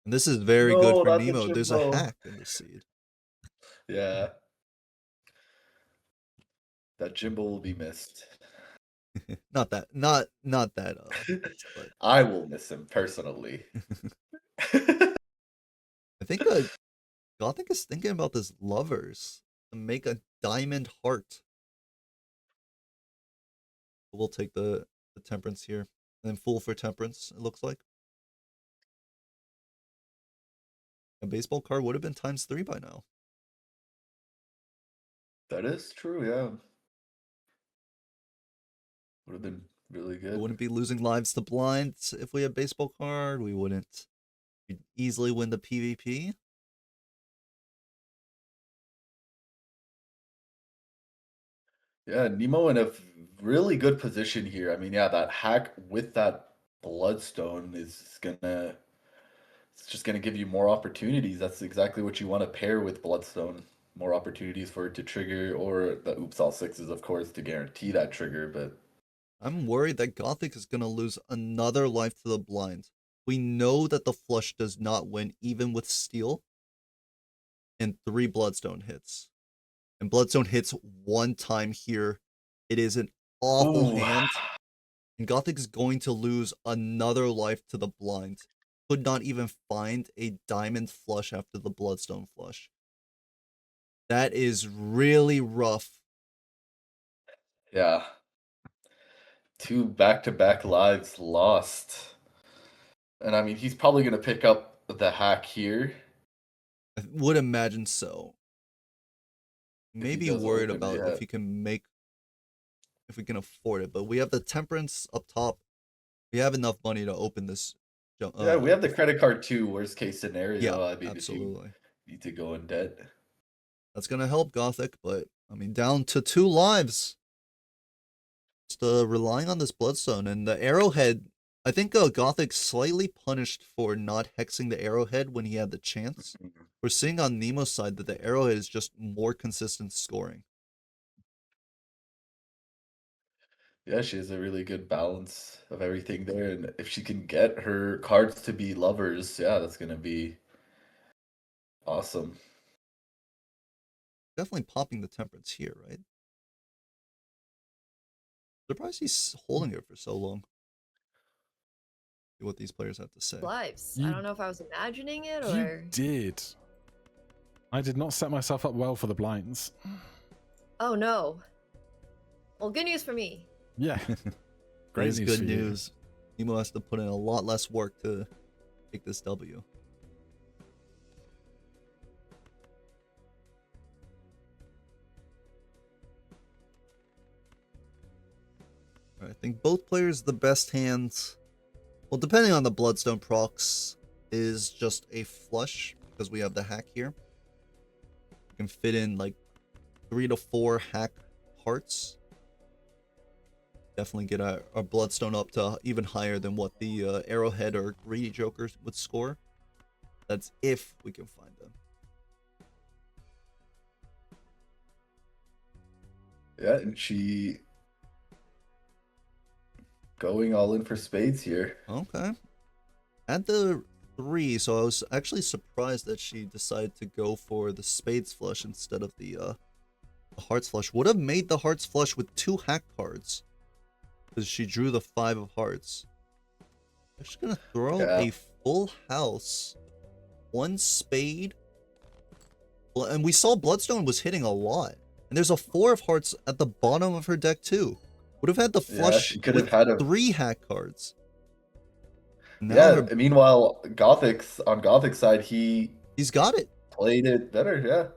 And this is very good No, for not the Nemo. There's a Jimbo. hack in the seed. Yeah. That Jimbo will be missed. not that but I will miss him personally. I think Gothic is thinking about this lovers to make a diamond heart. We'll take the temperance here. And then fool for temperance, it looks like. A baseball card would have been ×3 by now. That is true, yeah. Would have been really We good. wouldn't be losing lives to blind if we had baseball card. We wouldn't. We'd easily win the PvP. Yeah, Nemo in a really good position here. I mean, yeah, that hack with that Bloodstone is gonna it's just gonna give you more opportunities. That's exactly what you want to pair with Bloodstone. More opportunities for it to trigger, or the oops all sixes, of course, to guarantee that trigger. But I'm worried that Gothic is going to lose another life to the blind. We know that the flush does not win even with steel and 3 Bloodstone hits. And Bloodstone hits one time here. It is an awful ooh, hand. And Gothic is going to lose another life to the blind. Could not even find a diamond flush after the Bloodstone flush. That is really rough. yeah, 2 back-to-back lives lost. And I mean, he's probably gonna pick up the hack here I would imagine so. if he Maybe does worried open. about Yeah, if we can afford it, but we have the temperance up top. We have enough money to open this. yeah, we have the credit card too. Worst case Yeah, scenario. I mean, if you absolutely. need to go in debt. That's gonna help Gothic, but I mean, down to 2 lives. Just relying on this Bloodstone and the Arrowhead. I think Gothic slightly punished for not hexing the Arrowhead when he had the chance. We're seeing on Nemo's side that the Arrowhead is just more consistent scoring. Yeah, she has a really good balance of everything there, and if she can get her cards to be lovers, yeah, that's gonna be awesome. Definitely popping the temperance here, right? Surprised he's holding it for so long. See what these players have to say. Lives. I don't know if I was imagining it You or. did. I did not set myself up well for the blinds. Oh no. Well, good news for me. Yeah. That Great is news good for you. news. Nemo has to put in a lot less work to take this W. I think both players the best hands. Well, depending on the Bloodstone procs, is just a flush because we have the hack here. We can fit in like 3 to 4 hack hearts. Definitely get our Bloodstone up to even higher than what the Arrowhead or Greedy Jokers would score. That's if we can find them. Yeah, and she going all in for spades here. Okay. At the 3, so I was actually surprised that she decided to go for the spades flush instead of the hearts flush. Would have made the hearts flush with 2 hack cards because she drew the 5 of hearts. I'm just gonna throw Yeah. a full house, 1 spade, and we saw Bloodstone was hitting a lot. And there's a 4 of hearts at the bottom of her deck too. Would have had the Yeah, flush she could with have had a 3 hack cards. Now yeah. her, Meanwhile, Gothic's side, he he's got it. played it better. Yeah,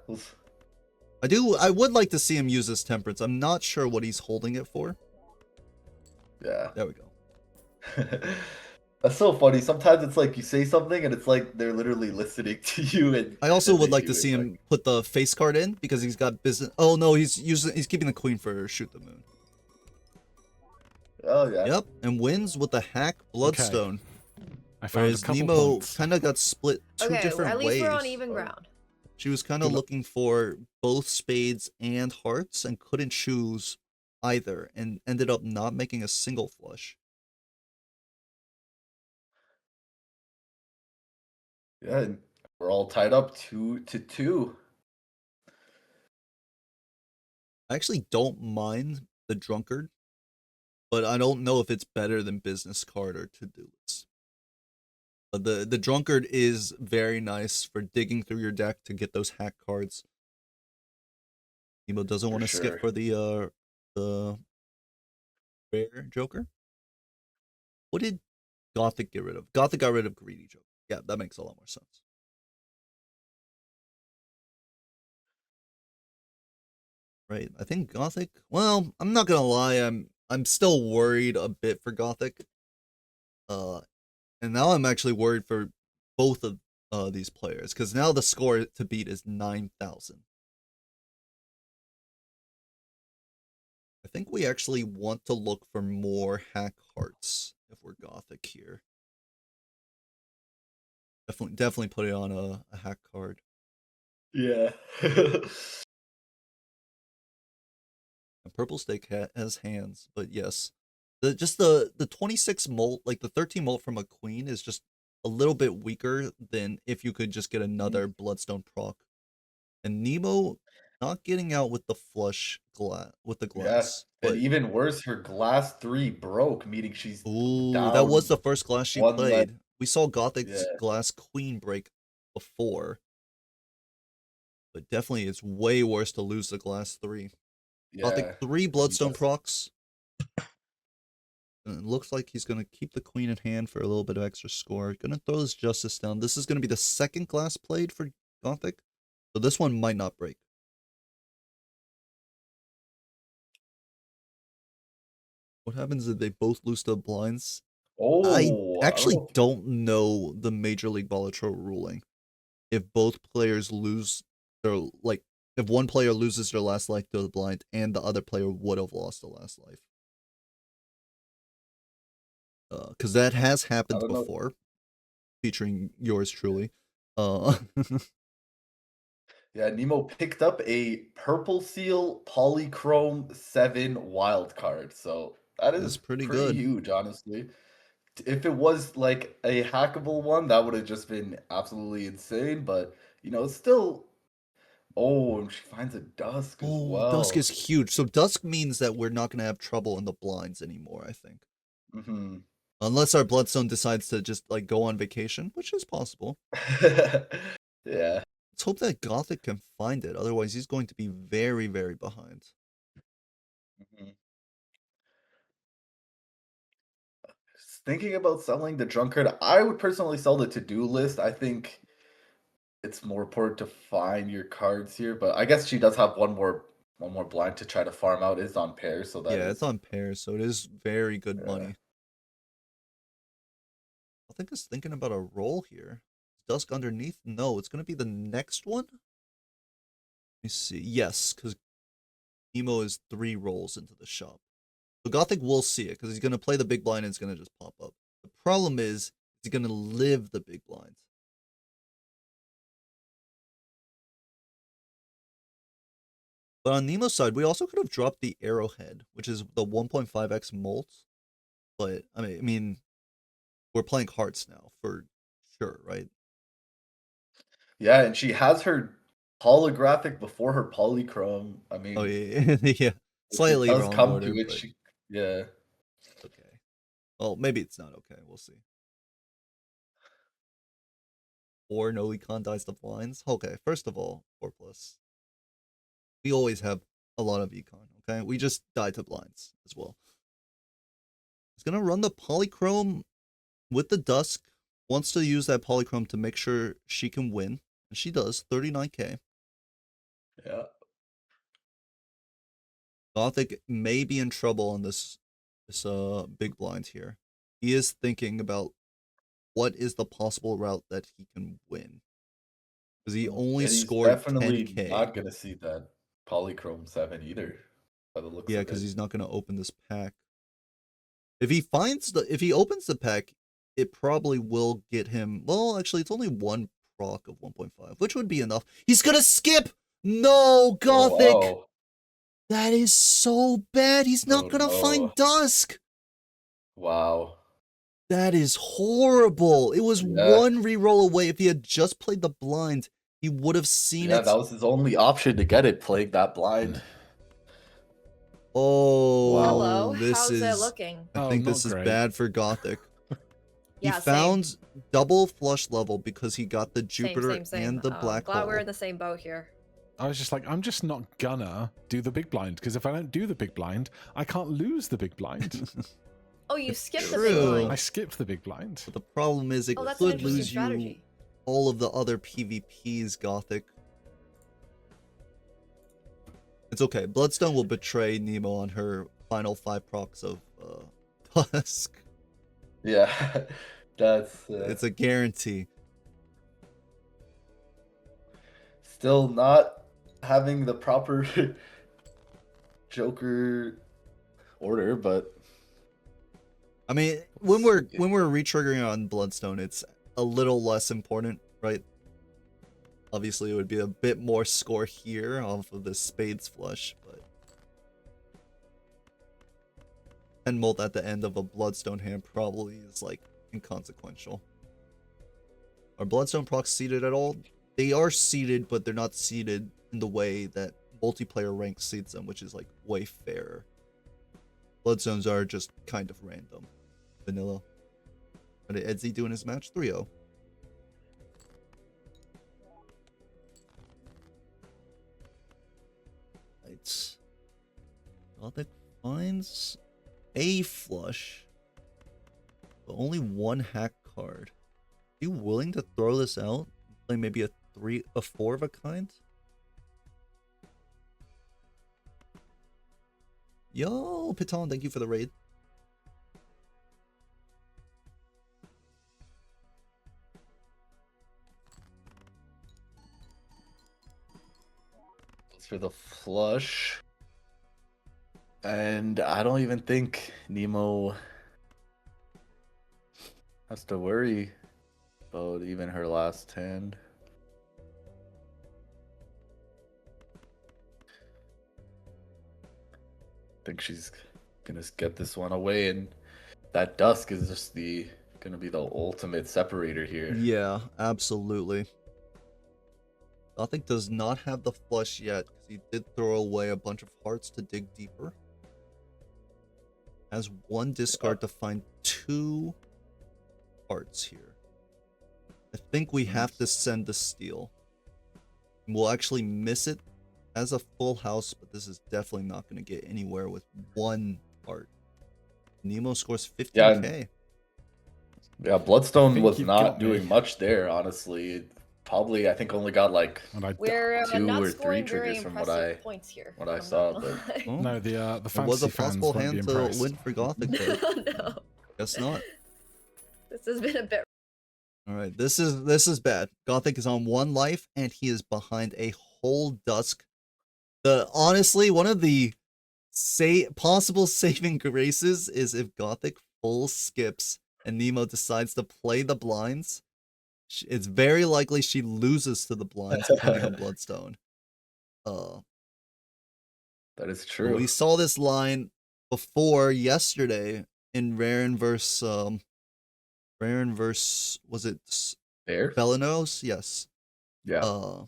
I would like to see him use this temperance. I'm not sure what he's holding it for. yeah. There we go. That's so funny. Sometimes it's like you say something and it's like they're literally listening to you. And I also and would they like do to it, see him like, put the face card in because he's got business. Oh no, he's keeping the queen for Shoot the Moon. oh yeah. Yep, and wins with the hack Bloodstone. I found a Whereas couple Nemo points. kind of got split 2 Okay, different at least ways. we're on even ground. She was kind Good of luck. looking for both spades and hearts and couldn't choose either and ended up not making a single flush. Yeah, and we're all tied up 2-2. I actually don't mind the Drunkard, but I don't know if it's better than Business Card or To-Do List. But the Drunkard is very nice for digging through your deck to get those hack cards. Nemo doesn't For want to skip sure. for the rare Joker. What did Gothic get rid of? Gothic got rid of Greedy Joker. Yeah, that makes a lot more sense. Right. I think Gothic. Well, I'm not gonna lie. I'm still worried a bit for Gothic. And now I'm actually worried for both of these players because now the score to beat is 9,000. think we actually want to look for more hack hearts if we're Gothic here. Definitely put it on a hack card. Yeah. And Purple Stake has hands, but yes. The 26 molt, like the 13 molt from a queen is just a little bit weaker than if you could just get another Bloodstone proc. And Nemo not getting out with the flush with the Yeah. glass. And But even worse, her glass 3 broke, meaning she's ooh, that was down the first glass she one less. played. We saw Gothic's Yeah. glass queen break before. But definitely it's way worse to lose the glass 3. Gothic Yeah. 3 Bloodstone Yes. procs. And it looks like he's going to keep the queen in hand for a little bit of extra score. Going to throw his justice down. This is going to be the second glass played for Gothic. So this one might not break. What happens if they both lose the blinds? I Oh, actually know. don't know the Major League Balatro ruling. If both players lose their, like, if one player loses their last life to the blind and the other player would have lost the last life. Because that has happened before, featuring yours truly. Yeah, Nemo picked up a purple seal polychrome 7 wild card, so that is pretty pretty good. huge, honestly. If it was like a hackable one, that would have just been absolutely insane, but you know, it's still. Oh, and she finds a dusk as well. Dusk is huge. So dusk means that we're not going to have trouble in the blinds anymore, I think. Mm-hmm. Unless our Bloodstone decides to just, like, go on vacation, which is possible. Yeah. Let's hope that Gothic can find it. Otherwise, he's going to be very, very behind. Mm-hmm. Thinking about selling the drunkard, I would personally sell the to-do list. I think it's more important to find your cards here, but I guess she does have one more blind to try to farm out. It's on pairs, so that Yeah, is it's on pairs, so it is very good money. I think it's thinking about a roll here. Dusk underneath? No, it's going to be the next one? Let me see. Yes, because Nemo is 3 rolls into the shop. So Gothic will see it, because he's going to play the big blind and it's going to just pop up. The problem is he's going to live the big blind. But on Nemo's side, we also could have dropped the Arrowhead, which is the 1.5x molt. But, I mean, we're playing hearts now, for sure, right? Yeah, and she has her holographic before her polychrome. I mean, oh, yeah, yeah. Slightly it does wrong come order, to it. but Yeah. okay. Well, maybe it's not okay. We'll see. Or no econ dies to blinds. Okay, first of all, 4+. We always have a lot of econ, okay? We just die to blinds as well. He's gonna run the polychrome with the dusk. Wants to use that polychrome to make sure she can win. And she does, 39k. Yeah. Gothic may be in trouble on this big blind here. He is thinking about what is the possible route that he can win. Because he only And he's scored definitely 10k. not gonna see that polychrome 7 either, by the looks Yeah, of it. because he's not gonna open this pack. If he opens the pack, it probably will get him. Well, actually, it's only 1 proc of 1.5, which would be enough. He's gonna skip. No, Gothic. Oh, wow. That is so bad. He's not gonna find dusk. Wow. That is horrible. It was 1 reroll away. If he had just played the blind, he would have seen it. Yeah, that was his only option to get it, playing that blind. Oh, Wow. Hello, this how's is. it looking? I think this is great. bad for Gothic. Yeah, he found double flush level because he got the Jupiter same. and the black glad hole. we're in the same boat here. I was just like, I'm just not gonna do the big blind, because if I don't do the big blind, I can't lose the big blind. Oh, you skipped the True. big blind. I skipped the big blind. But the problem is it Oh, that's an could interesting lose you strategy. all of the other PvPs, Gothic. It's okay. Bloodstone will betray Nemo on her final 5 procs of Tusk. Yeah, that's... It's a guarantee. Still not having the proper Joker order, but I mean, when we're retriggering on Bloodstone, it's a little less important, right? Obviously, it would be a bit more score here off of the Spades flush, but 10 molt at the end of a Bloodstone hand probably is like inconsequential. Are Bloodstone procs seeded at all? They are seeded, but they're not seeded in the way that multiplayer rank seeds them, which is like way fairer. Bloodstones are just kind of random. Vanilla. What did Edsy do in his match? 3-0. Right. Gothic finds a flush, but only one hack card. Are you willing to throw this out? Play maybe a 4 of a kind? Yo, Piton, thank you for the raid. for the flush. And I don't even think Nemo has to worry about even her last hand. I think she's gonna get this one away, and that dusk is just gonna be the ultimate separator here. Yeah, absolutely. Gothic does not have the flush yet because he did throw away a bunch of hearts to dig deeper. Has one discard to find 2 hearts here. I think we have to send the steal. We'll actually miss it as a full house, but this is definitely not going to get anywhere with 1 heart. Nemo scores 15k. Yeah, Bloodstone was not doing much there, honestly. It probably, I think, only got like we're 2 not or 3 scoring triggers very from impressive points here. what I saw. But Oh, No, the it fantasy was a fans possible won't be hand to impressed. win for Gothic, but No, guess not. this has been a bit. All right, this is bad. Gothic is on 1 life, and he is behind a whole dusk. Honestly, one of the possible saving graces is if Gothic full skips and Nemo decides to play the blinds. It's very likely she loses to the blinds depending on Bloodstone. that is But true. we saw this line before yesterday in Raren versus was it There? Belanos? Yes. Yeah.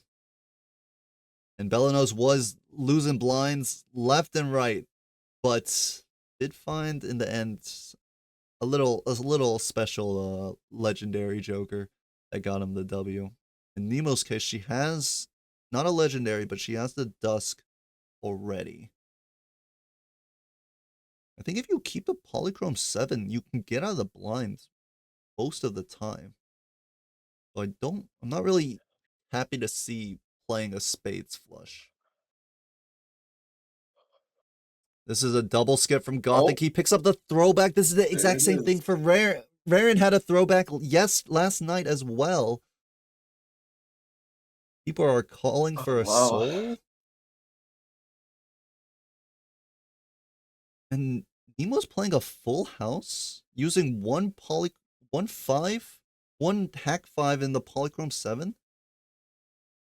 And Belanos was losing blinds left and right, but did find in the end a little special legendary joker that got him the W. In Nemo's case, she has not a legendary, but she has the dusk already. I think if you keep the Polychrome 7, you can get out of the blinds most of the time. So I'm not really happy to see playing a Spades flush. This is a double skip from Gothic. He picks up the throwback. This is the exact same thing for Raren. Raren had a throwback last night as well. People are calling for a soul. And Nemo's playing a full house using one hack 5 in the Polychrome 7.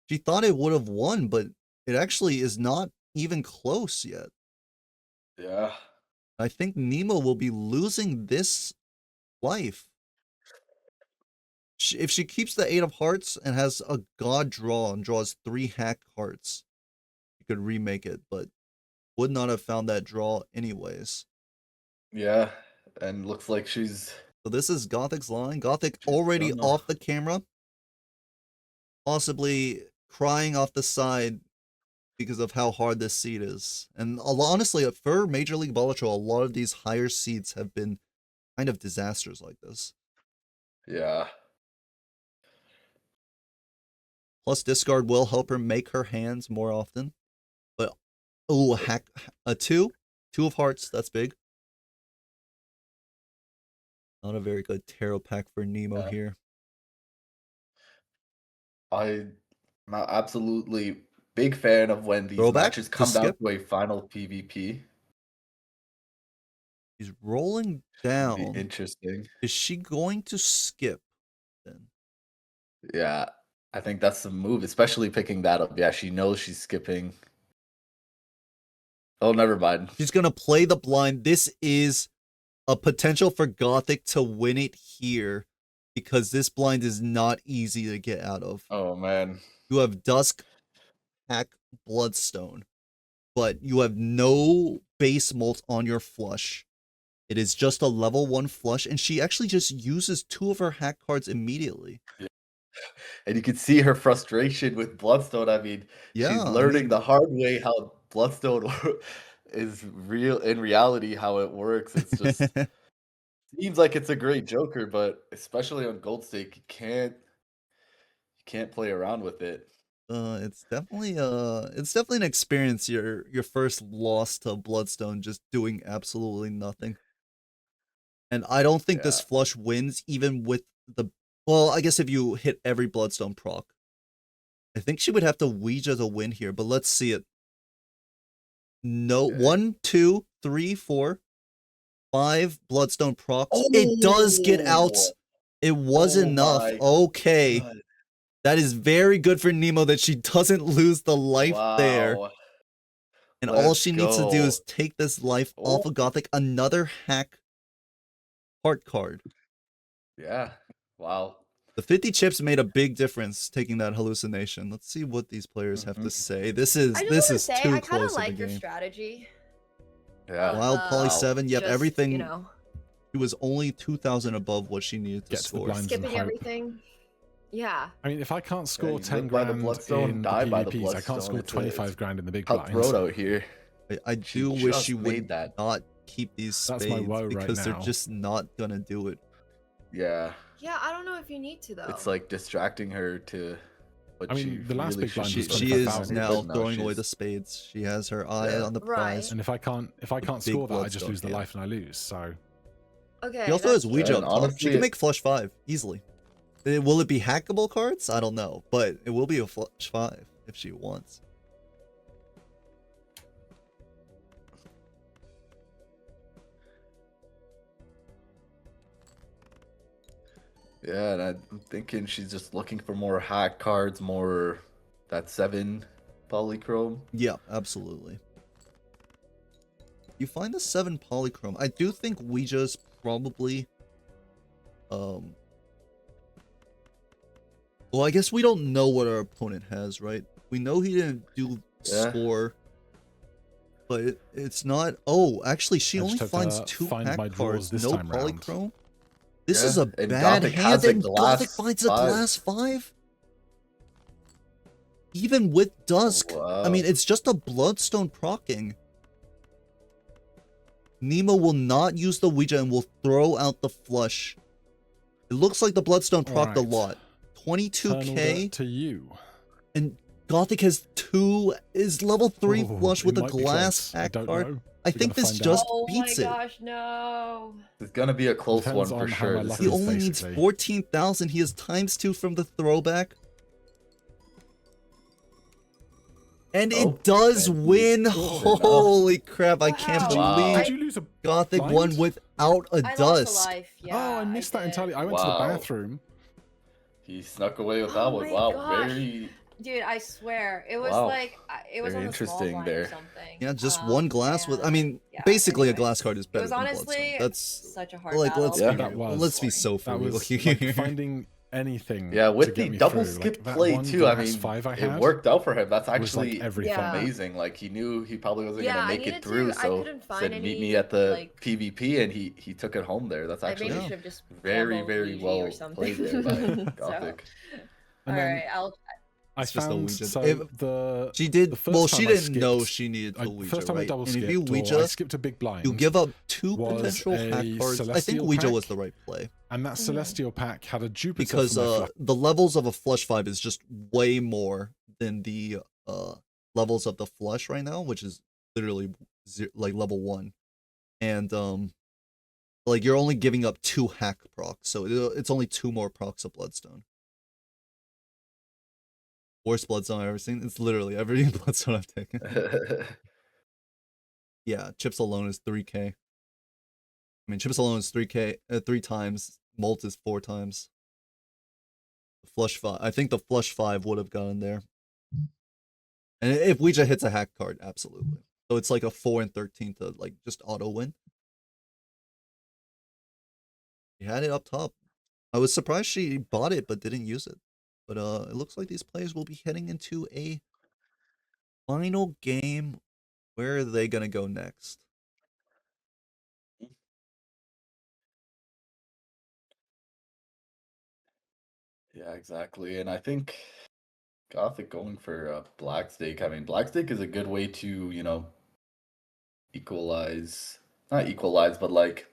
She thought it would have won, but it actually is not even close yet. Yeah. I think Nemo will be losing this life. If she keeps the 8 of hearts and has a god draw and draws 3 hack hearts, she could remake it, but would not have found that draw anyways. Yeah, and looks like she's... So this is Gothic's line. Gothic already off the camera. Possibly crying off the side because of how hard this seed is. And honestly, for Major League Balatro, a lot of these higher seeds have been kind of disasters like this. Yeah. Plus, discard will help her make her hands more often. But, oh, hack a 2. 2 of hearts, that's big. Not a very good tarot pack for Nemo here. I'm absolutely big fan of when these Throwback? matches come Just down skip? to a final PvP. She's rolling Be down. interesting. Is she going to skip then? Yeah, I think that's the move, especially picking that up. Yeah, she knows she's skipping. Oh, never mind. She's gonna play the blind. This is a potential for Gothic to win it here because this blind is not easy to get out of. Oh man. You have Dusk, Hack, Bloodstone, but you have no base molt on your flush. It is just a level 1 flush, and she actually just uses 2 of her hack cards immediately. And you can see her frustration with Bloodstone. I mean, Yeah, she's I learning mean- the hard way how Bloodstone is real in reality, how it works. It's just seems like it's a great Joker, but especially on Gold Stake, you can't play around with it. It's definitely an experience. Your first loss to Bloodstone, just doing absolutely nothing. And I don't think this Yeah. flush wins even with the, well, I guess if you hit every Bloodstone proc. I think she would have to Ouija to win here, but let's see it. No, Okay. 1, 2, 3, 4, 5 Bloodstone procs. It does get out. Oh! It was Oh enough. my Okay. God. That is very good for Nemo that she doesn't lose the life there. Wow. And all Let's she needs to do go. is take this life off Oh. of Gothic. Another hack heart card. Yeah. Wow. The 50 chips made a big difference taking that hallucination. Let's see what these players have to Mhm. say. This I is just want to say, too I kind close of of a like your game. strategy. Yeah. Wild Poly Wow. 7, yep, Just, everything. You know, She was only 2,000 above what she needed to Get to the score. blinds and skipping hope. everything. Yeah. I mean, if I can't score you 10 live by the grand Bloodstone, in the die by the PvPs, I can't Bloodstone. score It's 25 grand in the big Cutthroat blinds. out here. I She do wish just she made would that. not keep these That's spades my woe right because they're now. just not gonna do it. Yeah. Yeah, I don't know if you need to though. It's like distracting her to what I mean, she the last really big blind should was be She focusing is 25,000, on, now but no, throwing away she's- the spades. She has her eye Yeah. on the Right. prize. And if I can't big score that, I just Bloodstone, lose the yeah. life and I lose. So Okay. She also that's has Ouija And up top. She honestly, can make flush 5 easily. Will it be hackable cards? I don't know, but it will be a flush 5 if she wants. Yeah, and I'm thinking she's just looking for more hack cards, more that 7 polychrome. Yeah, absolutely. You find the 7 polychrome. I do think Ouija's probably well, I guess we don't know what our opponent has, right? We know he didn't do Yeah. score, but it's not. Oh, actually, she I only just have finds to 2 find hack my drawers cards, this no time round. polychrome. This Yeah, is a and bad Gothic hand, has a and Gothic glass finds a 5. glass 5. Even with Dusk, I mean, Wow. it's just a Bloodstone procking. Nemo will not use the Ouija and will throw out the flush. It looks like the Bloodstone procced a Alright. lot. Turn 22k, order to you. and Gothic has 2, is level 3 Oh, flush with it a might be glass close. I hack don't card. know. I We're think gonna this find just out. Oh my beats it. gosh, no. It's gonna be a close Depends one for on how sure. my This luck He is is only needs basically. 14,000. He has ×2 from the throwback. And Oh, it does and he- win. Oh, enough. Holy crap, I can't Wow. believe Did you lose a Gothic blind? won without a I lost Dusk. a life. Yeah. Oh, I missed that did. entirely. I went to the Wow. bathroom. He snuck away with Oh that one. my Wow, gosh. very Dude, I swear, it was Wow. like it was Very on the small interesting blind or there. something. Yeah, just one glass with. I mean, yeah, basically a anyways. glass card is It better was than honestly Bloodstone. That's such a hard like battle. let's Yeah. be That real. was- Let's be so for That real was here. like finding anything. Yeah, to with get the me double through. skip Like, that play one too. I glass mean, 5 I it had worked out for him. That's was actually like everything. Yeah. amazing. Like he knew he probably wasn't Yeah, gonna I make needed it through, to. I so couldn't find said any. meet me at the like, PvP, and he took it home there. That's I actually maybe Yeah. should have just very gambled very Ouija well or something. played there by So, Gothic. And all then right, I'll. I It's just a found Ouija. so If- the She did. the first Well, time she I didn't know skipped- she needed to I, Ouija, first time I right? double And skipped, if you or I Ouija, skipped a big blind. you give up 2 was potential a hack cards. I think Celestial Ouija was pack. the right play and that celestial pack had a Jupiter because for my flush. the levels of a flush 5 is just way more than the levels of the flush right now, which is literally like level 1, and like you're only giving up 2 hack procs, so it's only 2 more procs of Bloodstone. Worst Bloodstone I've ever seen. It's literally every Bloodstone I've taken. Yeah, chips alone is 3k. I mean, Chips alone is 3 times. Molt is 4 times. Flush 5. I think the flush 5 would have gone there. And if Ouija hits a hack card, absolutely. So it's like a 4 and 13 to like just auto win. He had it up top. I was surprised she bought it but didn't use it. But it looks like these players will be heading into a final game. Where are they gonna go next? Yeah, exactly. And I think Gothic going for Black Stake. I mean, Black Stake is a good way to, equalize. Not equalize, but like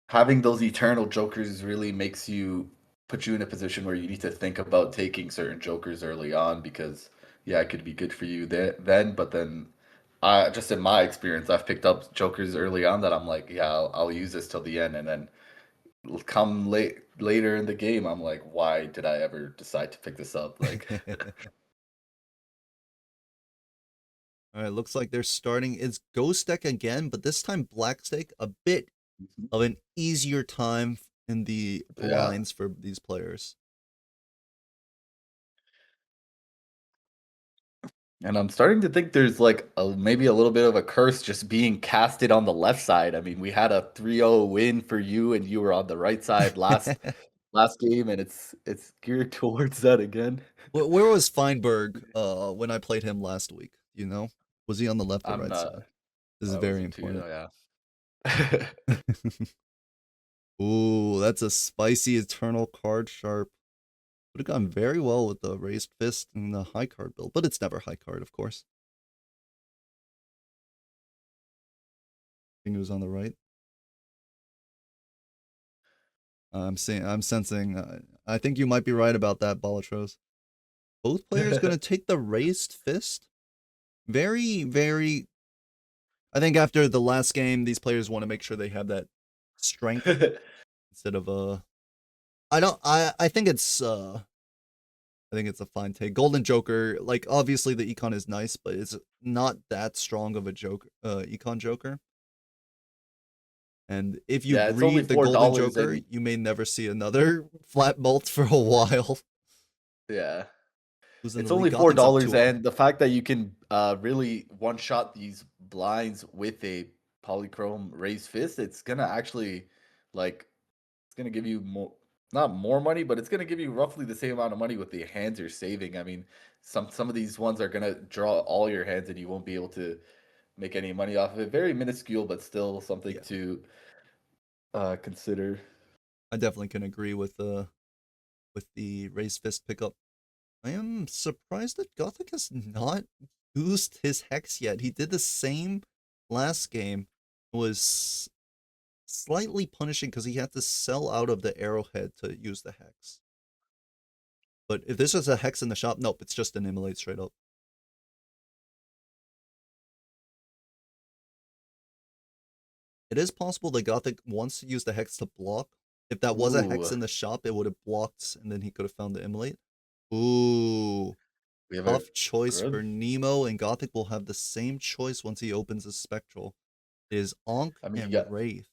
having those eternal jokers really makes you put you in a position where you need to think about taking certain jokers early on because yeah, it could be good for you then, but then just in my experience, I've picked up jokers early on that I'm like, yeah, I'll use this till the end, and then come later in the game, I'm like, why did I ever decide to pick this up? Like, All right, looks like they're starting. It's Ghost deck again, but this time Black Stake, a bit of an easier time in the Yeah. blinds for these players. And I'm starting to think there's like maybe a little bit of a curse just being casted on the left side. I mean, we had a 3-0 win for you, and you were on the right side last game, and it's geared towards that again. Where was Feinberg when I played him last week? You know, was he on the left or I'm right not. side? This is I very wasn't too. important. Yeah. Ooh, that's a spicy eternal card sharp. Would have gone very well with the raised fist and the high card build, but it's never high card, of course. I think it was on the right. I'm sensing. I think you might be right about that, Balatros. Both players going to take the raised fist. Very, very. I think after the last game, these players want to make sure they have that strength instead of I don't. I think it's. I think it's a fine take. Golden Joker, like obviously the econ is nice, but it's not that strong of a joke. Econ Joker. And if you Yeah, it's only breed the Golden $4 Joker, and you may never see another flat bolt for a while. yeah. Who's in It's the league? only $4, Gothic's up 2-0. and the fact that you can really one shot these blinds with a polychrome raised fist, it's gonna actually like it's gonna give you more, not more money, but it's gonna give you roughly the same amount of money with the hands you're saving. I mean, some of these ones are gonna draw all your hands, and you won't be able to make any money off of it. Very minuscule, but still something Yeah. to consider. I definitely can agree with the raised fist pickup. I am surprised that Gothic has not used his hex yet. He did the same last game. It was slightly punishing because he had to sell out of the arrowhead to use the hex. But if this was a hex in the shop, nope, it's just an immolate straight up. It is possible that Gothic wants to use the hex to block. If that was a hex Ooh. in the shop, it would have blocked, and then he could have found the immolate. Ooh. We have a Tough choice grub. for Nemo, and Gothic will have the same choice once he opens his Spectral. It is Ankh I mean, and Wraith.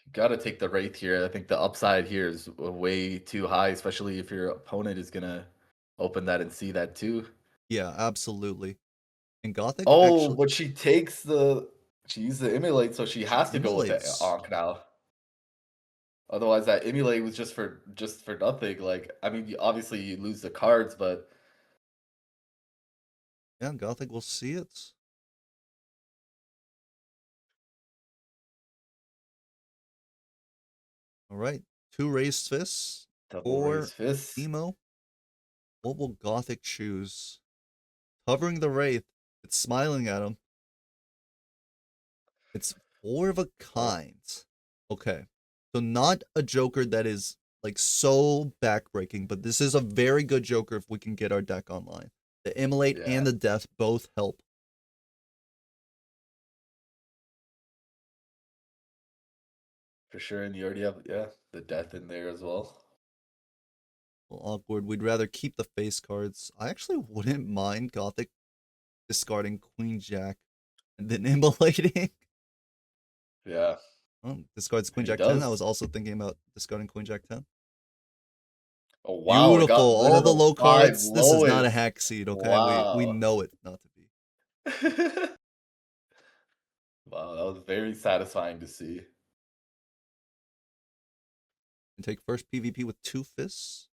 you gotta take the Wraith here. I think the upside here is way too high, especially if your opponent is gonna open that and see that too. Yeah, absolutely. And Gothic Oh, actually but she used the emulate, so she has to go with the immolates. Ankh now. Otherwise, that emulate was just for nothing. Like, I mean, obviously you lose the cards, but Yeah, Gothic will see it. All right, 2 raised fists double for raise fists. Nemo. What will Gothic choose? Covering the Wraith. It's smiling at him. It's 4 of a kind. Okay. So not a Joker that is like so backbreaking, but this is a very good Joker if we can get our deck online. The Immolate Yeah, and the Death both help. for sure. And you already have the death in there as well. Well, awkward. We'd rather keep the face cards. I actually wouldn't mind Gothic discarding Queen Jack and then immolating. Yeah. Oh, discards Queen He Jack 10. I was does. also thinking about discarding Queen Jack 10. Oh wow, it Beautiful. got rid All of the the low 5 cards. This is not a lowest. hack seed, okay? We Wow. know it not to be. Wow, that was very satisfying to see. And take first PvP with 2 fists.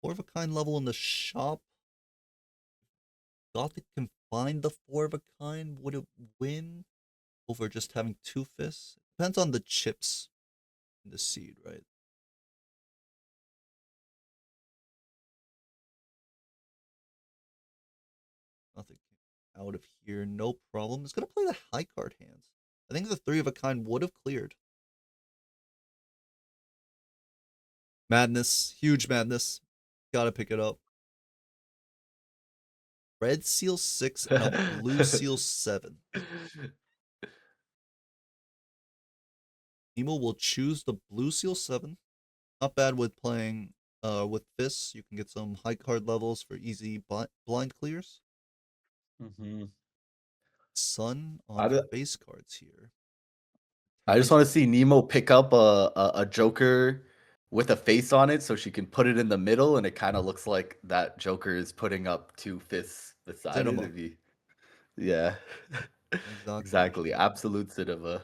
4 of a kind level in the shop. Gothic can find the 4 of a kind. Would it win over just having 2 fists? Depends on the chips in the seed, right? Gothic out of here, no problem. It's gonna play the high card hands. I think the 3 of a kind would have cleared. Madness, huge madness. Gotta pick it up. Red seal 6 and a blue seal 7. Nemo will choose the blue seal 7. Not bad with playing with fists. You can get some high card levels for easy blind clears. Mm-hmm. Sun I, on d- face cards here. I just want to see Nemo pick up a Joker with a face on it so she can put it in the middle and it kind of looks like that Joker is putting up 2 fists beside it. Cinema. It'd be, yeah. Exactly. Exactly. Absolute cinema.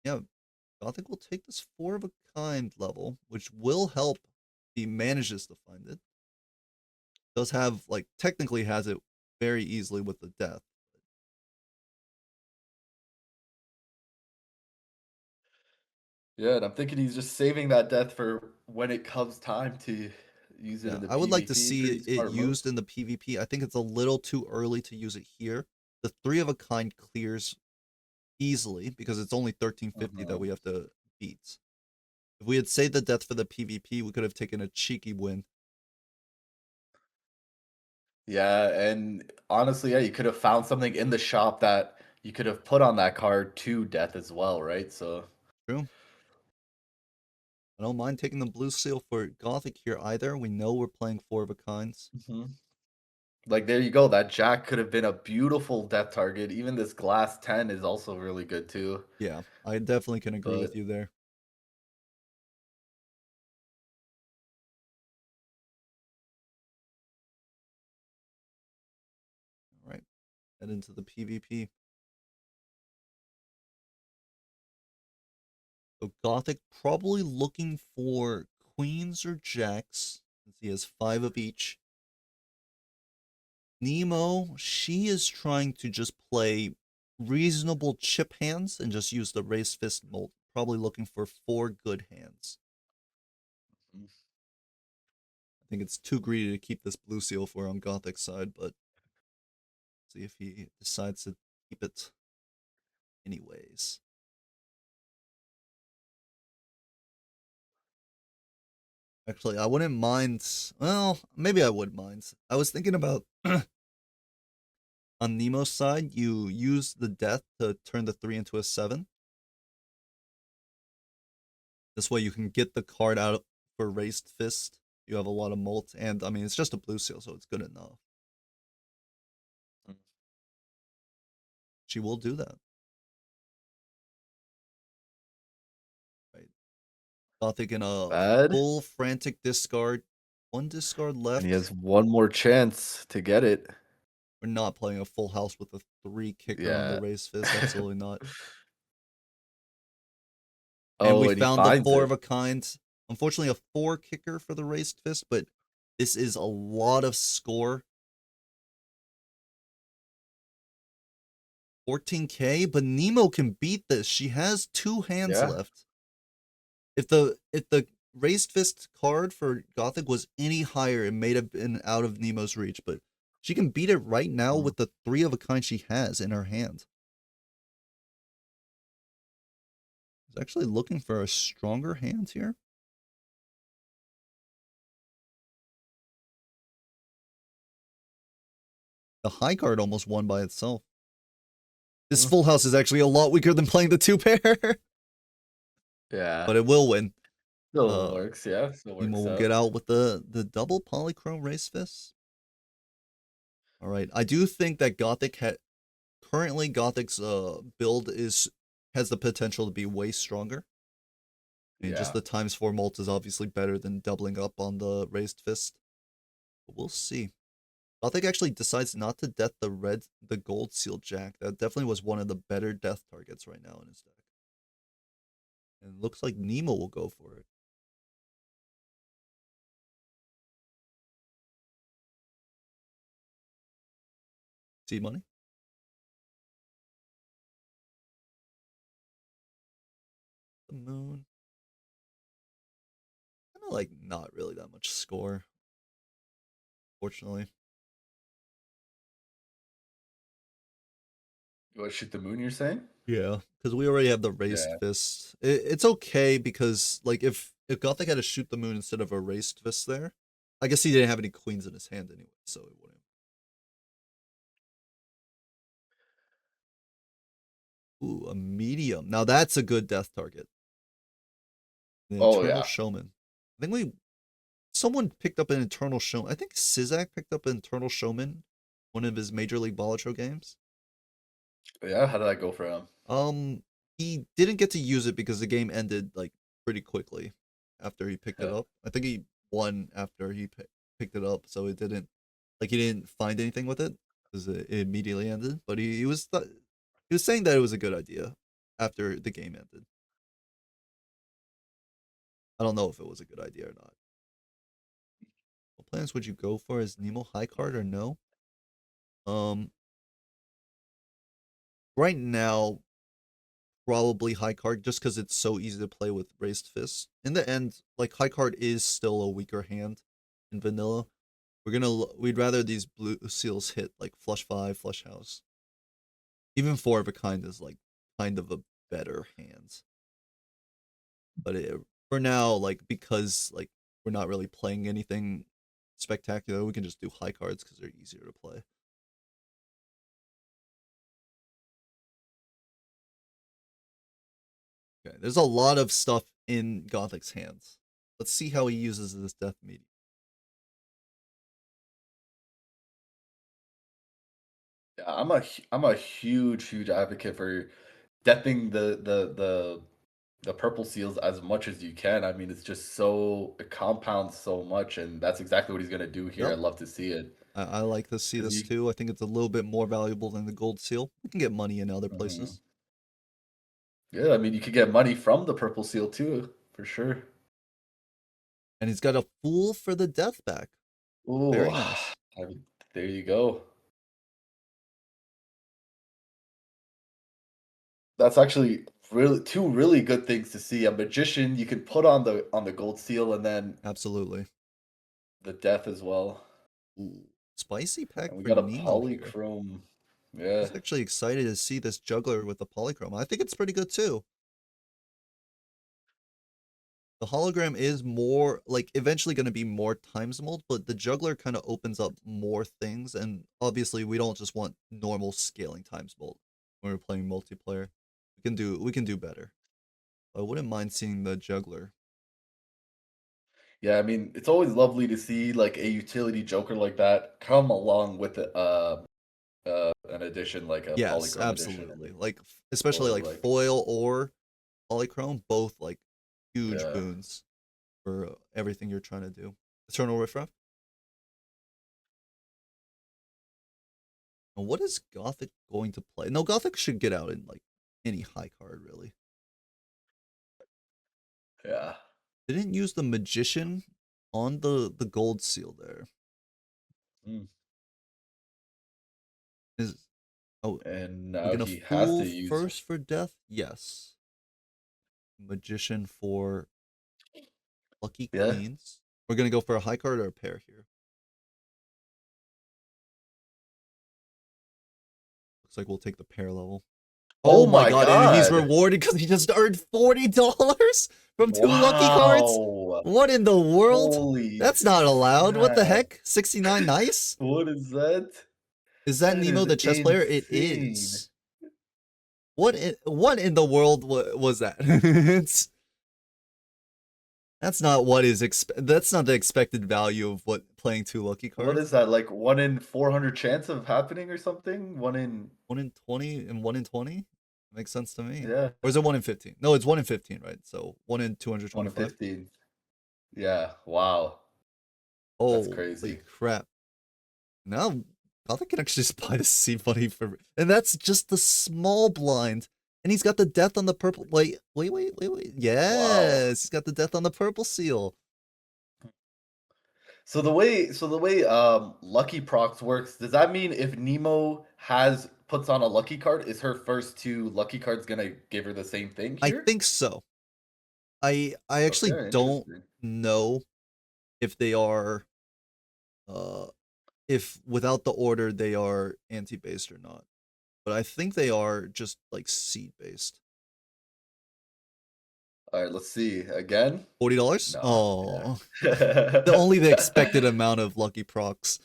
Yeah, Gothic will take this 4 of a kind level, which will help if he manages to find it. Does have, like, technically has it very easily with the death. Yeah, and I'm thinking he's just saving that death for when it comes time to use it Yeah, in the I would like to PvP. see Pretty it smart move. used in the PvP. I think it's a little too early to use it here. The 3 of a kind clears easily because it's only 1350 that we have to beat. If we had saved the death for the PvP, we could have taken a cheeky win. Yeah, and honestly, yeah, you could have found something in the shop that you could have put on that card to death as well, right? So True. I don't mind taking the blue seal for Gothic here either. We know we're playing 4 of a kinds. like there you go. That Jack could have been a beautiful death target. Even this glass 10 is also really good too. Yeah, I definitely can agree with But you there. All right, head into the PvP. So Gothic probably looking for queens or jacks, since he has 5 of each. Nemo, she is trying to just play reasonable chip hands and just use the raised fist mold. Probably looking for 4 good hands. I think it's too greedy to keep this blue seal for on Gothic's side, but see if he decides to keep it anyways. Actually, I wouldn't mind. Well, maybe I would mind. I was thinking about on Nemo's side, you use the death to turn the 3 into a 7. This way you can get the card out for raised fist. You have a lot of molt, and I mean it's just a blue seal, so it's good enough. She will do that. Right. Gothic in a bad. full frantic discard. 1 discard left. And he has one more chance to get it. We're not playing a full house with a 3 kicker on the Yeah. raised fist. Absolutely not. And Oh, we and he found the finds 4 it. of a kind. Unfortunately, a 4 kicker for the raised fist, but this is a lot of score. 14k, but Nemo can beat this. She has 2 hands Yeah. left. If the raised fist card for Gothic was any higher, it may have been out of Nemo's reach, but she can beat it right now with the 3 of a kind she has in her hand. She's actually looking for a stronger hand here. The high card almost won by itself. This full house is actually a lot weaker than playing the 2 pair. Yeah. But it will win. Still works, yeah. Still Nemo works will out. get out with the double polychrome race fist. All right. I do think that Gothic currently Gothic's build is has the potential to be way stronger. I mean, just Yeah. the ×4 molt is obviously better than doubling up on the raised fist. But we'll see. Gothic actually decides not to death the gold seal jack. That definitely was one of the better death targets right now in his deck. And it looks like Nemo will go for it. Seed money? The moon. Kind of like not really that much score. Fortunately. You want to shoot the moon, you're saying? Yeah, because we already have the raised Yeah. fist. It's okay because like if Gothic had to shoot the moon instead of a raised fist there, I guess he didn't have any queens in his hand anyway, so it wouldn't. Ooh, a medium. Now that's a good death target. The Oh, Eternal yeah. Showman. I think someone picked up an Eternal Showman. I think Sizak picked up an Eternal Showman, one of his Major League Balatro games. Yeah, how did that go for him? He didn't get to use it because the game ended like pretty quickly after he picked it Yeah. up. I think he won after he picked it up, so it didn't like he didn't find anything with it because it immediately ended. But he was saying that it was a good idea after the game ended. I don't know if it was a good idea or not. What plans would you go for? Is Nemo high card or no? Right now, probably high card just because it's so easy to play with raised fists. In the end, like high card is still a weaker hand in vanilla. We'd rather these blue seals hit like flush 5, flush house. Even 4 of a kind is like kind of a better hand. But for now, like because like we're not really playing anything spectacular, we can just do high cards because they're easier to play. Okay, there's a lot of stuff in Gothic's hands. Let's see how he uses this death medium. Yeah, I'm a huge advocate for deathing the purple seals as much as you can. I mean, it's just it compounds so much, and that's exactly what he's gonna do here. Yep. I'd love to see it. I like to see 'Cause this too. I think it's a little bit more valuable than the gold seal. We can get money in other Mhm. places. Yeah, I mean, you could get money from the purple seal too, for sure. And he's got a fool for the death back. Ooh, Very nice. I mean, there you go. That's actually two really good things to see. A magician you can put on the gold seal, and then Absolutely. the death as well. Ooh, spicy pack And we for got a Nemo here. polychrome. I Yeah. was actually excited to see this juggler with the polychrome. I think it's pretty good too. The hologram is more like eventually going to be more times mold, but the juggler kind of opens up more things. And obviously, we don't just want normal scaling times mold when we're playing multiplayer. We can do better. I wouldn't mind seeing the juggler. Yeah, I mean, it's always lovely to see like a utility joker like that come along with an addition like a Yes, polychrome edition, absolutely. Like especially or like like foil or polychrome, both like huge yeah. boons for everything you're trying to do. Eternal Riffraff. Now, what is Gothic going to play? No, Gothic should get out in like any high card really. Yeah. Didn't use the magician on the gold seal there. Mm. Is oh And we're now gonna he has fool to use. first for death? Yes. Magician for lucky Yeah. queens. We're gonna go for a high card or a pair here. Looks like we'll take the pair level. Oh My my god, and he's God! rewarded because he just earned $40 from 2 lucky cards? Wow! What in the world? Holy That's not allowed. What the snap! heck? 69 nice? What is that? Is that That Nemo is the chess player? It insane. is. What in the world was that? That's not that's not the expected value of what playing 2 lucky cards. What is that? Like 1 in 400 chance of happening or something? 1 in 1 in 20 and 1 in 20? Makes sense to me. Yeah. Or is it 1 in 15? No, it's 1 in 15, right? So 1 in 1 in 225. 15. Yeah. Wow. Oh, crazy. crap. Now, Gothic can actually just buy the seed money for... And that's just the small blind. And he's got the death on the purple... Wait. Yes! He's got the death on the purple seal. So the way Lucky Procs works, does that mean if Nemo puts on a lucky card, is her first 2 lucky cards gonna give her the same thing here? I think so. I actually Okay, don't interesting. know if they are... if without the order they are anti-based or not. But I think they are just like seed-based. All right, let's see again. $40? No. Oh, Yeah. only the expected amount of lucky procs.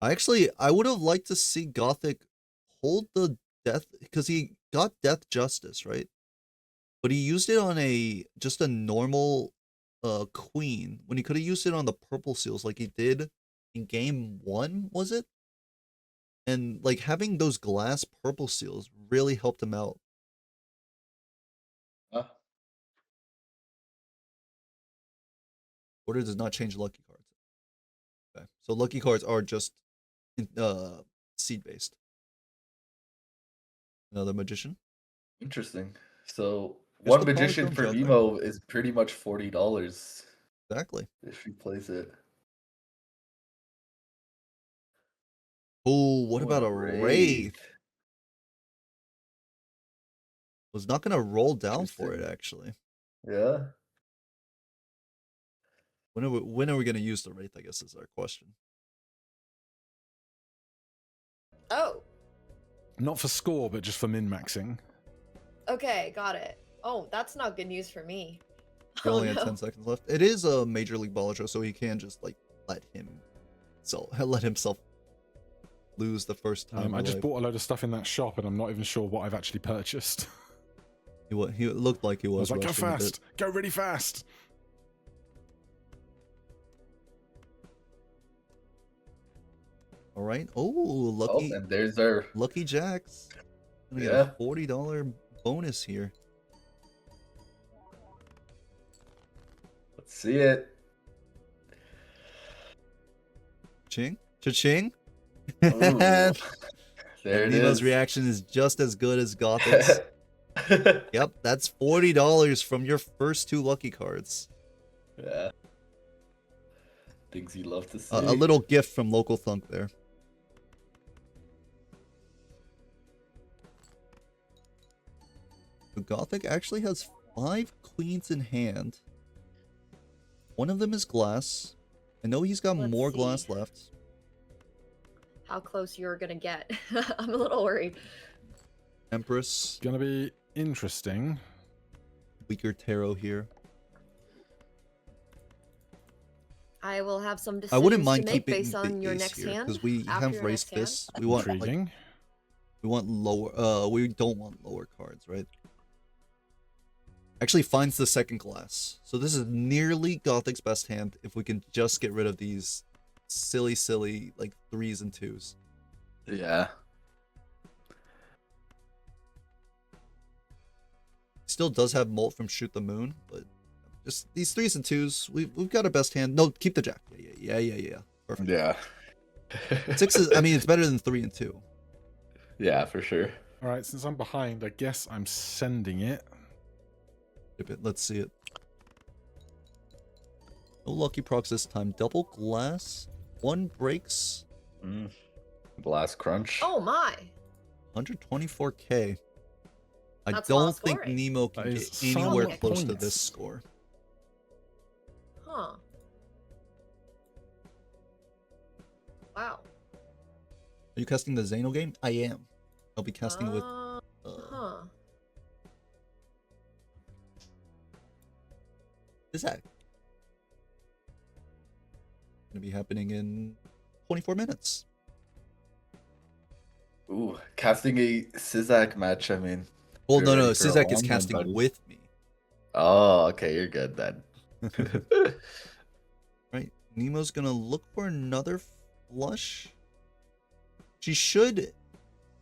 I would have liked to see Gothic hold the death because he got death justice, right? But he used it on just a normal queen when he could have used it on the purple seals like he did in game 1, was it? And like having those glass purple seals really helped him out. Order does not change lucky cards. Okay, so lucky cards are just seed based. Another magician. Interesting. So Just one the magician polychrome for juggler. Nemo is pretty much $40 Exactly. if he plays it. Oh, what Ooh, about and a wraith? Was not gonna roll down for it Interesting. actually. Yeah. When are we gonna use the wraith? I guess is our question. Oh, Not for score, but just for min-maxing. okay, got it. Oh, that's not good news for me. He Oh, only had no. 10 seconds left. It is a Major League Balatro, so he can just like let himself lose the first time. I just bought a load of stuff in that shop, and I'm not even sure what I've actually purchased. He looked like he I was was like, go rushing a bit. fast! Go really fast! All right. Oh, Oh, and there's our Lucky Jacks. Gonna get Yeah. a $40 bonus here. Let's see it. Ching? Cha-ching? Ooh. There And it Nemo's is. reaction is just as good as Gothic's. Yep, that's $40 from your first 2 lucky cards. Yeah. Things you love to see. A little gift from Local Thunk there. So Gothic actually has 5 queens in hand. One of them is glass. I know he's got Let's more see. glass left. How close you're gonna get. I'm a little worried. Empress. Gonna be interesting. Weaker tarot here. I will have some I decisions wouldn't mind to make keeping based on the your ace next here hand. because we after have your raised next hand. fists. We want like, Intriguing. we want lower. We don't want lower cards, right? Actually finds the second glass. So this is nearly Gothic's best hand if we can just get rid of these silly like 3s and 2s. Yeah. Still does have Molt from Shoot the Moon, but just these 3s and 2s, we've got our best hand. No, keep the jack. Yeah. Perfect. Yeah. 6 is, I mean, it's better than 3 and 2. Yeah, for sure. Alright, since I'm behind, I guess I'm sending it. Dip it. Let's see it. No lucky procs this time. Double glass. 1 breaks. Blast crunch. Oh my! 124k. I That's a lot don't of think scoring. Nemo That can is get anywhere solid close to points. this score. Huh. Wow. Are you casting the Xano game? I am. I'll be casting with Huh. Sizak. Gonna be happening in 24 minutes. Ooh, casting a Sizak match, I mean. Well, You're no, ready for a Sizak long is one, casting buddy. with me. Oh, okay, you're good then. Right, Nemo's gonna look for another flush, she should,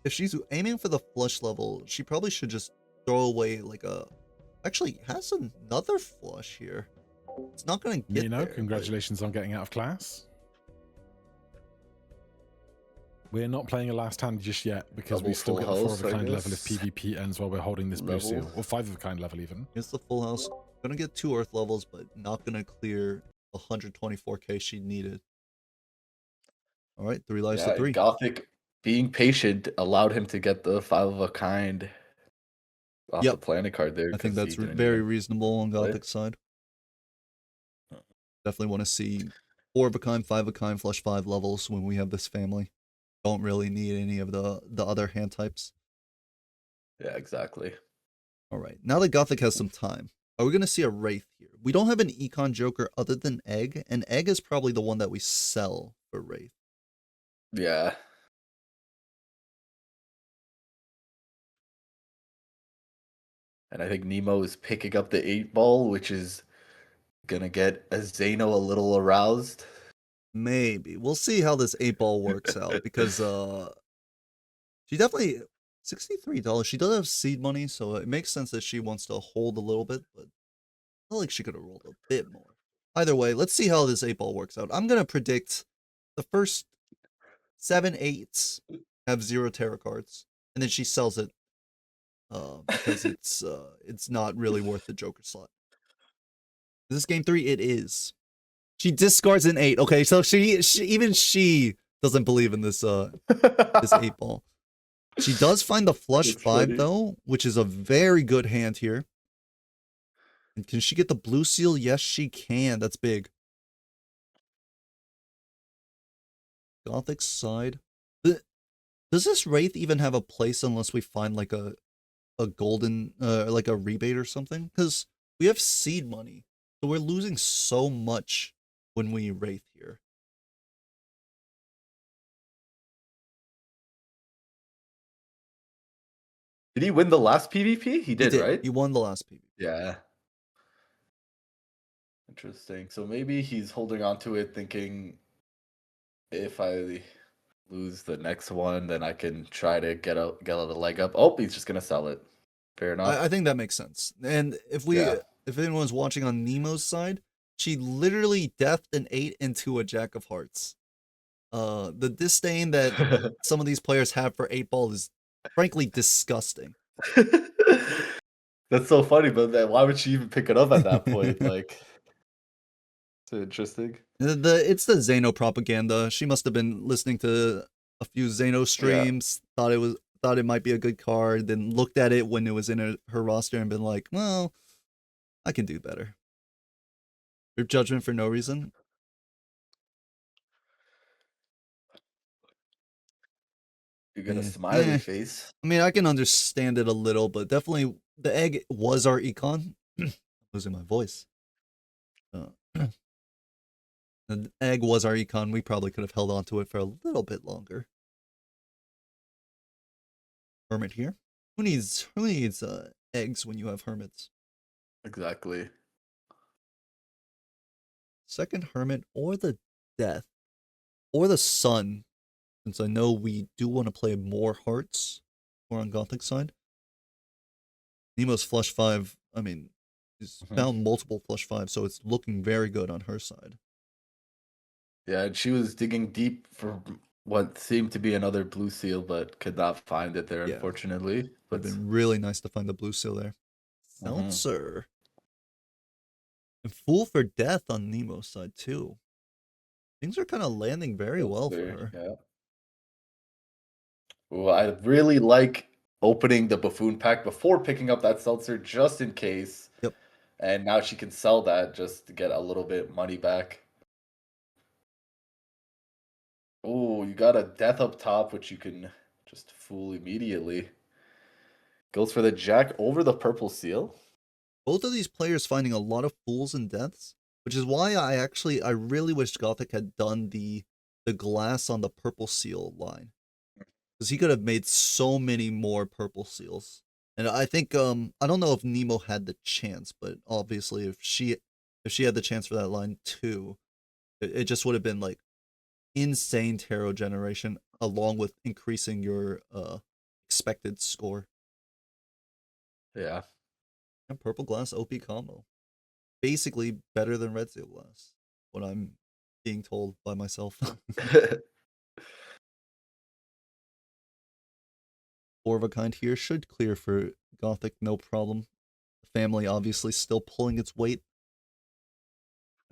if she's aiming for the flush level, she probably should just throw away like a, actually has another flush here. It's not going to get Nino, there. but- congratulations on getting out of class. We're not playing a last hand just yet because Double we still full get the 4 house, of a I kind level if guess. PvP ends while we're holding this blue Level. seal. Or 5 of a kind level even. Here's the full house. Gonna get 2 earth levels, but not gonna clear 124k she needed. All right, 3 lives Yeah, to 3. Gothic being patient allowed him to get the 5 of a kind off Yep. the planet card there. I think 'cause he that's didn't very even reasonable on play. Gothic's side. Definitely want to see 4 of a kind, 5 of a kind, flush 5 levels when we have this family. Don't really need any of the other hand types. Yeah, exactly. All right, now that Gothic has some time, are we going to see a Wraith here? We don't have an Econ Joker other than Egg, and Egg is probably the one that we sell for Wraith. Yeah. And I think Nemo is picking up the 8-ball, which is gonna get a Zeno a little aroused. Maybe. We'll see how this 8-ball works out, because she definitely, $63. She does have seed money, so it makes sense that she wants to hold a little bit, but I feel like she could have rolled a bit more. Either way, let's see how this 8-ball works out. I'm going to predict the first 7 8s have 0 tarot cards, and then she sells it because it's not really worth the Joker slot. Is this game 3? It is. She discards an 8. Okay, so she even she doesn't believe in this this 8-ball. She does find the flush That's 5 funny. though, which is a very good hand here. And can she get the blue seal? Yes, she can. That's big. Gothic side. Does this Wraith even have a place unless we find like a golden like a rebate or something? Because we have seed money, so we're losing so much when we Wraith here. Did he win the last PvP? He did, right? He won the last PvP. Yeah. Interesting. So maybe he's holding on to it thinking if I lose the next one, then I can try to get a leg up. Oh, he's just gonna sell it. Fair enough. I think that makes sense. And if anyone's watching on Nemo's side, she literally deathed an 8 into a Jack of Hearts. The disdain that some of these players have for 8-ball is frankly disgusting. That's so funny, but then why would she even pick it up at that point? Like, it's interesting. It's the Zeno propaganda. She must have been listening to a few Zeno streams, thought it might be a good card, then looked at it when it was in her roster and been like, well, I can do better. Your judgment for no reason. You get a smiley face. I mean, I can understand it a little, but definitely the egg was our econ. Losing my voice. The egg was our econ. We probably could have held on to it for a little bit longer. Hermit here. Who needs eggs when you have hermits? Exactly. Second hermit or the death or the sun. Since I know we do want to play more hearts or on Gothic side. Nemo's flush 5. I mean, he's found multiple flush 5, so it's looking very good on her side. Yeah, and she was digging deep for what seemed to be another blue seal, but could not find it there, unfortunately. But it's been really nice to find the blue seal there. Mhm. Seltzer. And Fool for Death on Nemo's side, too. Things are kind of landing very well for her. Yeah. Well, I really like opening the buffoon pack before picking up that seltzer just in case. Yep. And now she can sell that just to get a little bit money back. Oh, you got a death up top, which you can just fool immediately. Goes for the jack over the purple seal. Both of these players finding a lot of fools and deaths, which is why I really wish Gothic had done the glass on the purple seal line. Because he could have made so many more purple seals. And I think I don't know if Nemo had the chance, but obviously if she had the chance for that line too, it just would have been like insane tarot generation, along with increasing your expected score. Yeah. And purple glass OP combo. Basically better than red seal glass. What I'm being told by myself. 4 of a kind here should clear for Gothic, no problem. The family obviously still pulling its weight.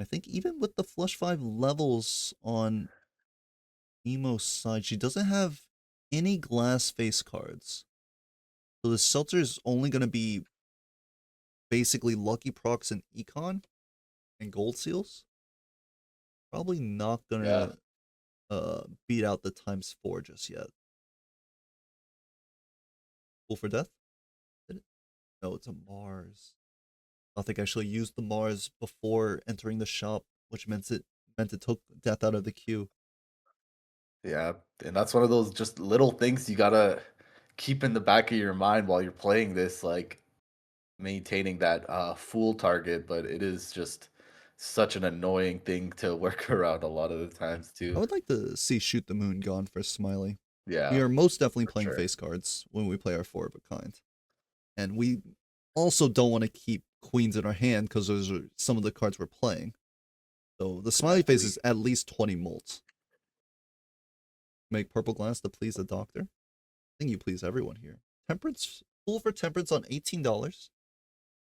I think even with the flush 5 levels on Nemo's side, she doesn't have any glass face cards. So the Seltzer is only going to be basically Lucky Procs and Econ and Gold Seals. Probably not going to beat out the ×4 just yet. Full for death? No, it's a Mars. Gothic actually used the Mars before entering the shop, which meant it took death out of the queue. Yeah, and that's one of those just little things you gotta keep in the back of your mind while you're playing this, like maintaining that fool target, but it is just such an annoying thing to work around a lot of the times I too. would like to see Shoot the Moon gone for Smiley. Yeah. We are most definitely for playing sure. face cards when we play our 4 of a kind. And we also don't want to keep queens in our hand because those are some of the cards we're playing. So the Smiley face is at least 20 molts. Make purple glass to please the doctor. I think you please everyone here. Temperance, full for temperance on $18.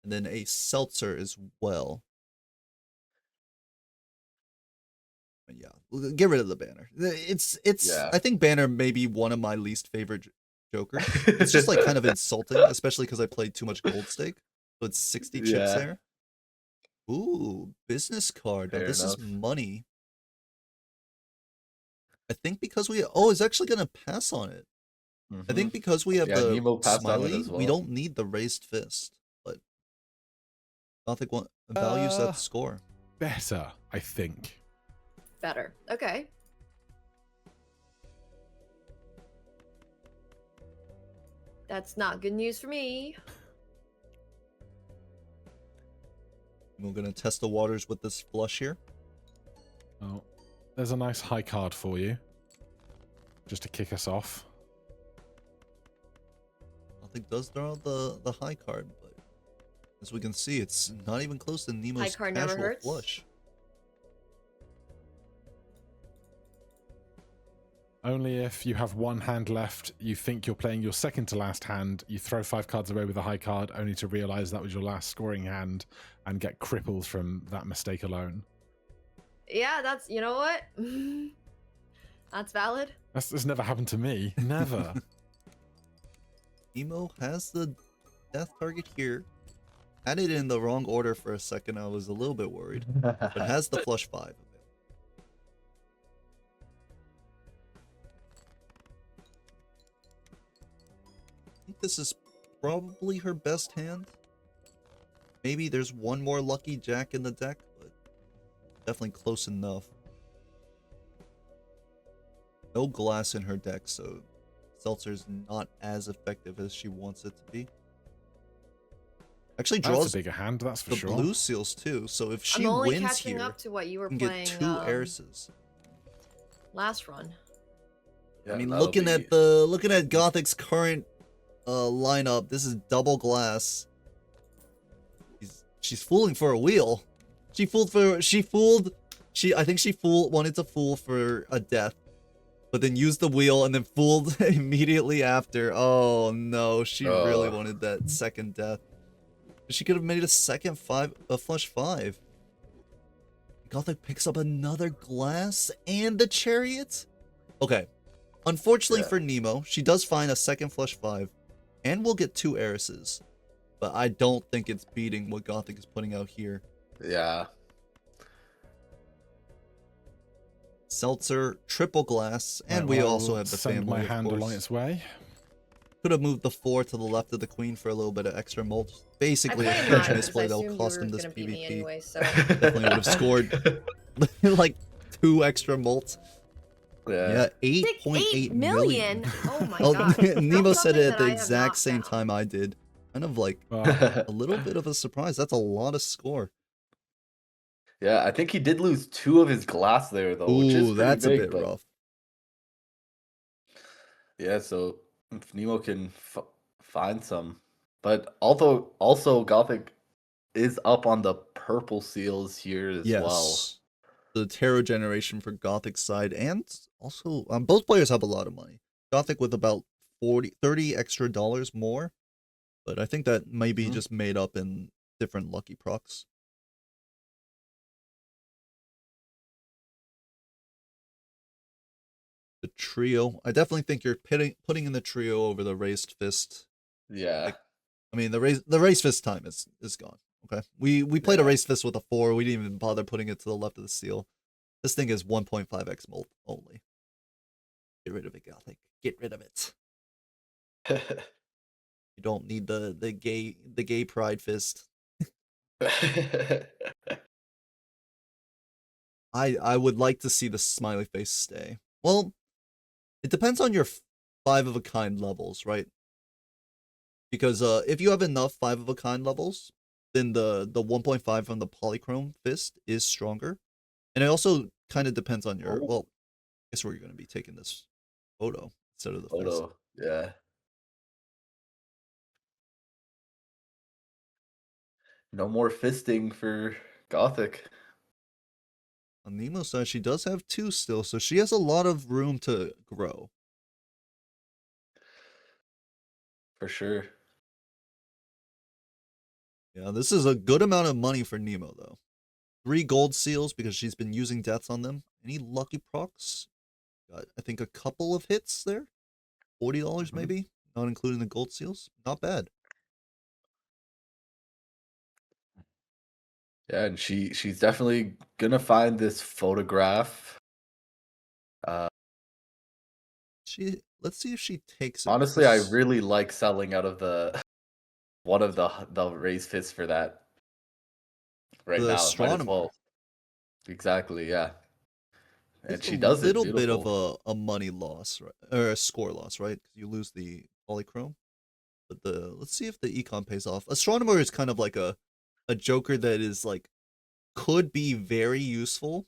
And then a seltzer as well. But yeah, get rid of the banner. It's Yeah. I think banner may be one of my least favorite Joker. It's just like kind of insulting, especially because I played too much gold stake. So it's 60 chips Yeah. there. Ooh, business card. Now Fair this is enough. money. I think because it's actually gonna pass on it. I think because we have Yeah, the Nemo passed on it Smiley, as we well. don't need the raised fist. But Gothic values that score. Better, I think. Better. Okay. That's not good news for me. We're gonna test the waters with this flush here. Oh, there's a nice high card for you, just to kick us off. Gothic does throw out the high card, but as we can see, it's not even close to Nemo's High card never casual hurts. flush. Only if you have one hand left, you think you're playing your second to last hand, you throw 5 cards away with a high card, only to realize that was your last scoring hand and get crippled from that mistake alone. Yeah, that's, you know what? That's valid. That's never happened to me. Never. Nemo has the death target here. Had it in the wrong order for a second, I was a little bit worried. But has the flush 5. I think this is probably her best hand. Maybe there's one more lucky jack in the deck, but definitely close enough. No glass in her deck, so Seltzer's not as effective as she wants it to be. Actually draws That's a bigger hand, that's for the sure. blue seals too, so if she I'm only wins catching here, up to what you were you can playing get 2 heiresses. last run. Yeah, I mean, that'll looking at Gothic's current lineup, this is double glass. She's fooling for a wheel. I think she wanted to fool for a death, but then used the wheel and then fooled immediately after. Oh no, she really wanted that second death. She could have made a flush 5. Gothic picks up another glass and the chariot. Okay, unfortunately for Nemo, she does find a second flush 5, and we'll get 2 heiresses. But I don't think it's beating what Gothic is putting out here. Yeah. Seltzer, triple glass, and Right, we well, I also will have the send family, my of hand course. along its way. Could have moved the 4 to the left of the queen for a little bit of extra molt. Basically, I a played huge mine because misplay I that'll assumed cost you him were this gonna beat me PvP. anyway, so. Definitely would have scored like 2 extra molts. Yeah, 8.8 million. Oh my god. Nemo said it at Something that the I have exact not same found. time I did. Kind of like Well, a little bit of a surprise. That's a lot of score. Yeah, I think he did lose 2 of his glass there though, which is Ooh, pretty that's a big, bit but rough. yeah, so if Nemo can find some. But although also Gothic is up on the purple seals here as well. Yes. The tarot generation for Gothic side, and also both players have a lot of money. Gothic with about 30 extra dollars more, but I think that may be Mhm. just made up in different lucky procs. The trio, I definitely think you're putting in the trio over the raised fist. Yeah. Like, I mean, the raised fist time is gone. Okay, we played a Yeah. raised fist with a 4. We didn't even bother putting it to the left of the seal. This thing is 1.5x molt only. Get rid of it, Gothic. Get rid of it. You don't need the gay pride fist. I would like to see the smiley face stay. Well, it depends on your 5 of a kind levels, right? Because if you have enough 5 of a kind levels, then the 1.5 from the polychrome fist is stronger. And it also kind of depends on your, well, I guess where you're going to be taking this photo instead of the fist. Photo. Yeah. No more fisting for Gothic. On Nemo's side, she does have 2 still, so she has a lot of room to grow. For sure. Yeah, this is a good amount of money for Nemo, though. 3 gold seals because she's been using deaths on them. Any lucky procs? Got, I think, a couple of hits there. $40 maybe, not including the gold seals. Not bad. Yeah, and she's definitely gonna find this photograph. Let's see if she takes it. Honestly, I really like selling out of the one of the raised fists for that right the now. Might as astronomer. well. Exactly, yeah. And It's she a does it little bit of beautiful. a money loss, right? Or a score loss, right? Because you lose the polychrome. But let's see if the econ pays off. Astronomer is kind of like a joker that is like could be very useful,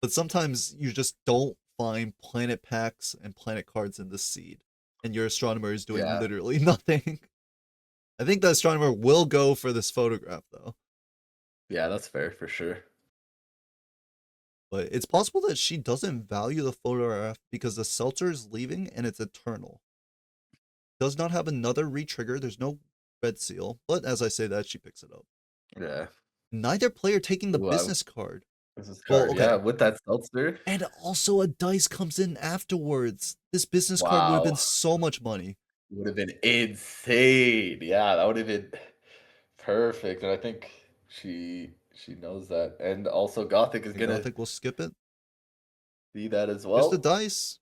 but sometimes you just don't find planet packs and planet cards in the seed, and your astronomer is doing Yeah. literally nothing. I think the astronomer will go for this photograph though. Yeah, that's fair for sure. But it's possible that she doesn't value the photograph because the seltzer is leaving and it's eternal. Does not have another retrigger. There's no red seal, but as I say that, she picks it up. Yeah. Neither player taking the Ooh, business card. business Well, card. okay. Yeah, with that seltzer. And also a dice comes in afterwards. This business card would have been Wow. so much money. Would have been insane. Yeah, that would have been perfect. And I think she knows that. And also Gothic is And gonna Gothic will skip it. see that as Here's the well. dice.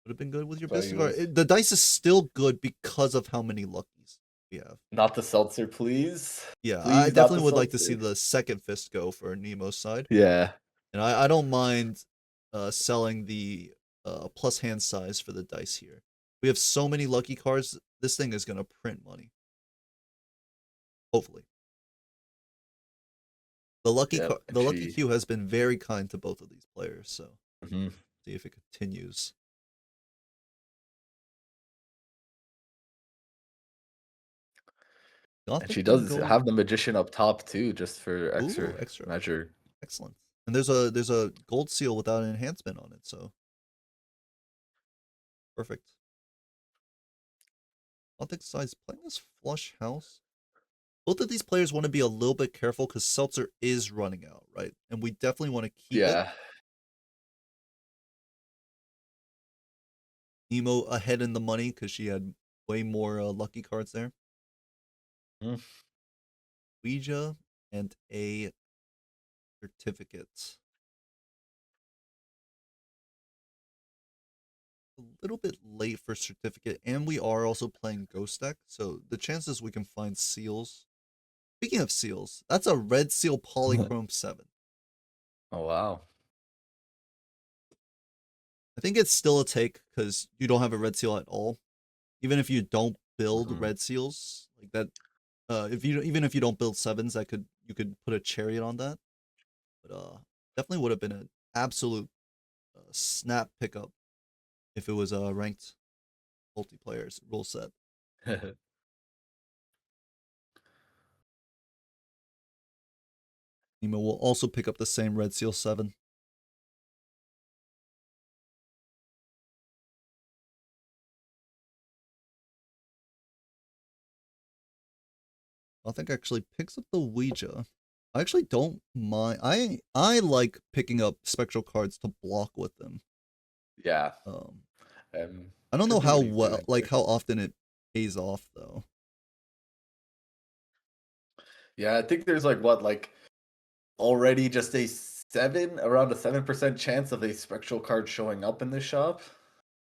Would have been good with your So business he was- card. The dice is still good because of how many luckies we have. Not the seltzer, please. Yeah, Please, I not definitely the would like to see seltzer. the second fist go for Nemo's side. Yeah. And I don't mind selling the plus hand size for the dice here. We have so many lucky cards. This thing is going to print money. Hopefully. The lucky Q has been very kind to both of these players, so see if it continues. And she does have the magician up top too, just for extra measure. Excellent. And there's a gold seal without an enhancement on it, so perfect. Gothic size playing this flush house. Both of these players want to be a little bit careful because Seltzer is running out, right? And we definitely want to keep it. Nemo ahead in the money because she had way more lucky cards there. Ouija and a certificate. A little bit late for certificate, and we are also playing Ghost Deck, so the chances we can find seals. Speaking of seals, that's a red seal polychrome 7. Oh wow. I think it's still a take because you don't have a red seal at all. Even if you don't build red seals like that, even if you don't build 7s, that could you could put a chariot on that. But definitely would have been an absolute snap pickup if it was a ranked multiplayer's rule set. Nemo will also pick up the same Red Seal 7. Gothic actually picks up the Ouija. I actually don't mind. I like picking up spectral cards to block with them. Yeah. I don't know how well, like how often it pays off though. Yeah, I think there's like what, like already just around a 7% chance of a spectral card showing up in this shop.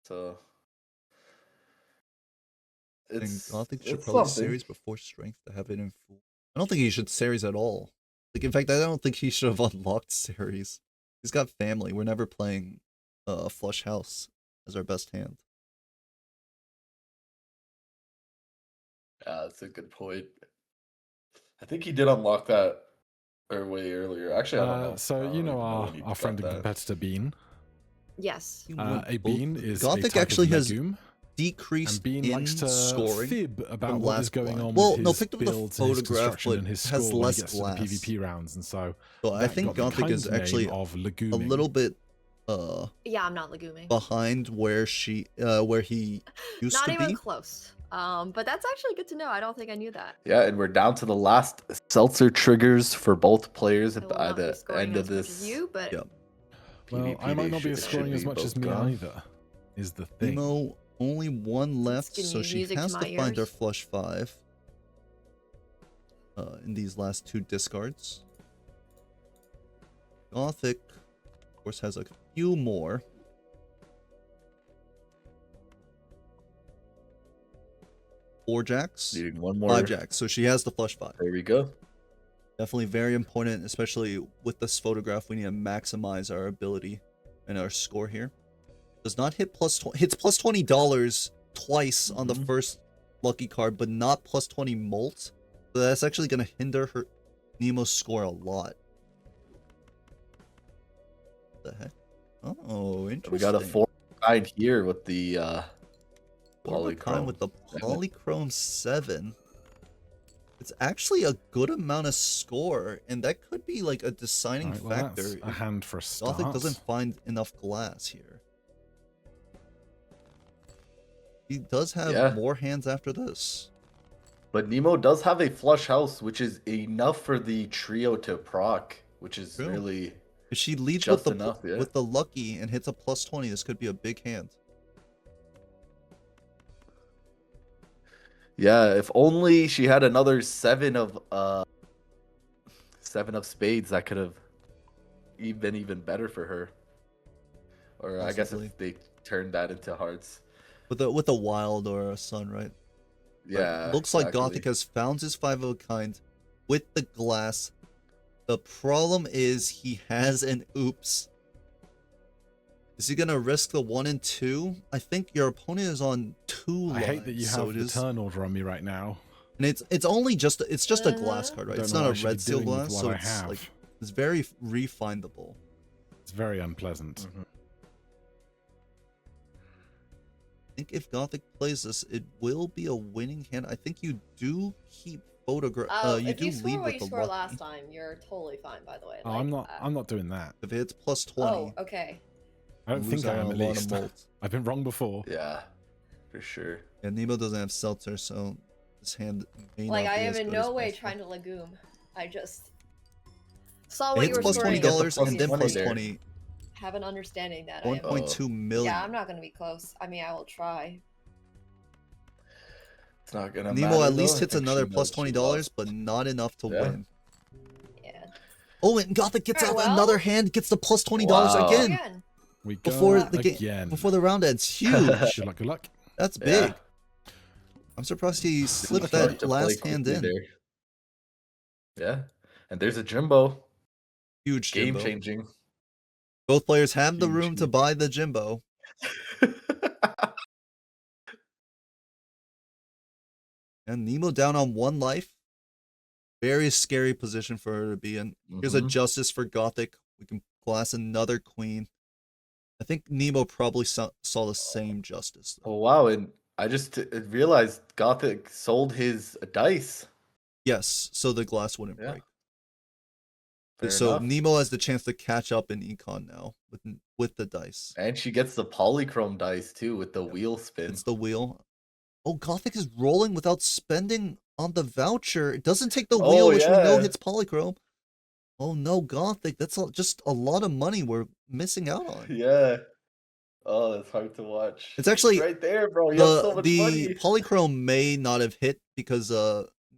So I think Gothic should it's probably something. series before strength to have it in full. I don't think he should series at all. Like, in fact, I don't think he should have unlocked series. He's got family. We're never playing Flush House as our best hand. That's a good point. I think he did unlock that way earlier. Actually, I don't know. So I you don't know even when he our friend got and that. competitor Bean. Yes. A bean is Gothic a type actually of has legume, decreased and Bean in likes to scoring fib about from what is last going blind. on Well, with no, his picked up the builds and his photograph, construction but and his has score when he less gets glass. to the PvP rounds, and so So I that think got the Gothic is kind actually name of a leguming. little bit Yeah, I'm not leguming. behind where he used Not to even be. close. But that's actually good to know. I don't think I knew that. Yeah, and we're down to the last seltzer triggers for both players I will by not be the scoring end of as much this. as you, but Yep. Well, I might not be It should scoring as be much as both me gone. either. Is the thing. Nemo only one left, giving so you she music to has my to find her ears. flush 5 in these last 2 discards. Gothic, of course, has a few more. Four jacks, Needing one more. 5 jacks, so she has the flush 5. There we go. Definitely very important, especially with this photograph. We need to maximize our ability and our score here. Does not hit hits plus $20 twice on the first lucky card, but not plus 20 molt. So that's actually going to hinder her Nemo's score a lot. What the heck? Oh, interesting. We got a 4 guide here with the Polychrome with the Polychrome 7. It's actually a good amount of score, and that could be like a deciding Right, well, factor. that's a hand for a start. Gothic doesn't find enough glass here. He does have more hands after this. But Nemo does have a flush house, which is enough for the trio to proc, which is really if she leads just with the enough, with the lucky and hits a plus 20, this could be a big hand. Yeah, if only she had another 7 of spades, that could have been even better for her. Or possibly. I guess if they turned that into hearts. With a wild or a sun, right? Yeah. But looks like Gothic has found his 5 of a kind with the glass. The problem is he has an oops. Is he gonna risk the 1 and 2? I think your opponent is on 2 lines. I hate that you have the turn order on me right now. And it's only just a glass card, right? It's not a red seal glass, so it's like it's very refindable. It's very unpleasant. I think if Gothic plays this, it will be a winning hand. I think you do keep photograph. You if do you score lead what with you the scored lucky. last time, you're totally fine. By the way. Oh, I'm not doing that. If it's plus 20. Oh, okay. I don't think I am, at least. I've been wrong before. Yeah, for sure. Yeah, Nemo doesn't have seltzer, so this hand may like not be I am as in good no as way possible. trying to legume. I just saw what It's you were plus scoring. $20 and then plus there. 20. Have an understanding that 1.2 million. Yeah, I'm not gonna be close. I mean, I will try. It's not gonna Nemo matter, at least though. hits another plus $20, but not enough to win. Yeah. Oh, and Gothic gets out another hand, gets the plus $20 again. We go before the game, before the round ends. Huge. Good luck, good luck. That's big. I'm surprised he slipped that last hand in. There. Yeah, and there's a Jimbo. Huge game Jimbo. changing. Both players have the room to buy the Jimbo. And Nemo down on 1 life. Very scary position for her to be in. Here's a Mhm. justice for Gothic. We can glass another queen. I think Nemo probably saw the same justice. Though. Oh wow, and I just realized Gothic sold his dice. Yes, so the glass wouldn't Yeah, break. fair So enough. Nemo has the chance to catch up in econ now with the dice. And she gets the polychrome dice too with the Yep. wheel spin. It's the wheel. Oh, Gothic is rolling without spending on the voucher. It doesn't take the wheel, Oh which we know yeah. hits polychrome. Oh no, Gothic. That's just a lot of money we're missing out on. Yeah. Oh, that's hard to watch. It's actually right there, bro. You have so much the money. polychrome may not have hit because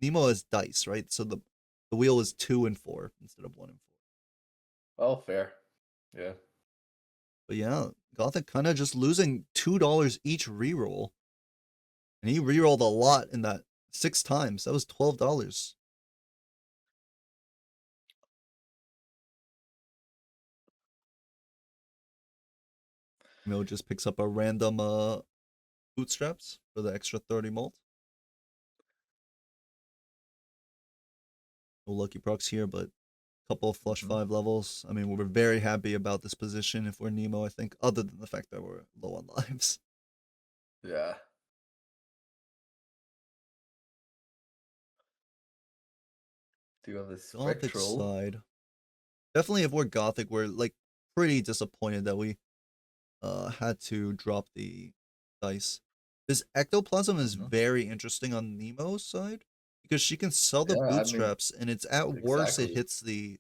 Nemo has dice, right? So the wheel is 2 and 4 instead of 1 and 4. Oh, fair. Yeah. But yeah, Gothic kind of just losing $2 each reroll. And he rerolled a lot in that 6 times. That was $12. Nemo just picks up a random bootstraps for the extra 30 mult. No lucky procs here, but a couple of flush 5 levels. I mean, we're very happy about this position if we're Nemo, I think, other than the fact that we're low on lives. Yeah. Do you have the Gothic spectral? side. Definitely if we're Gothic, we're like pretty disappointed that we had to drop the dice. This ectoplasm is very interesting on Nemo's side because she can sell the Yeah, I mean, bootstraps and it's at worst it exactly. hits the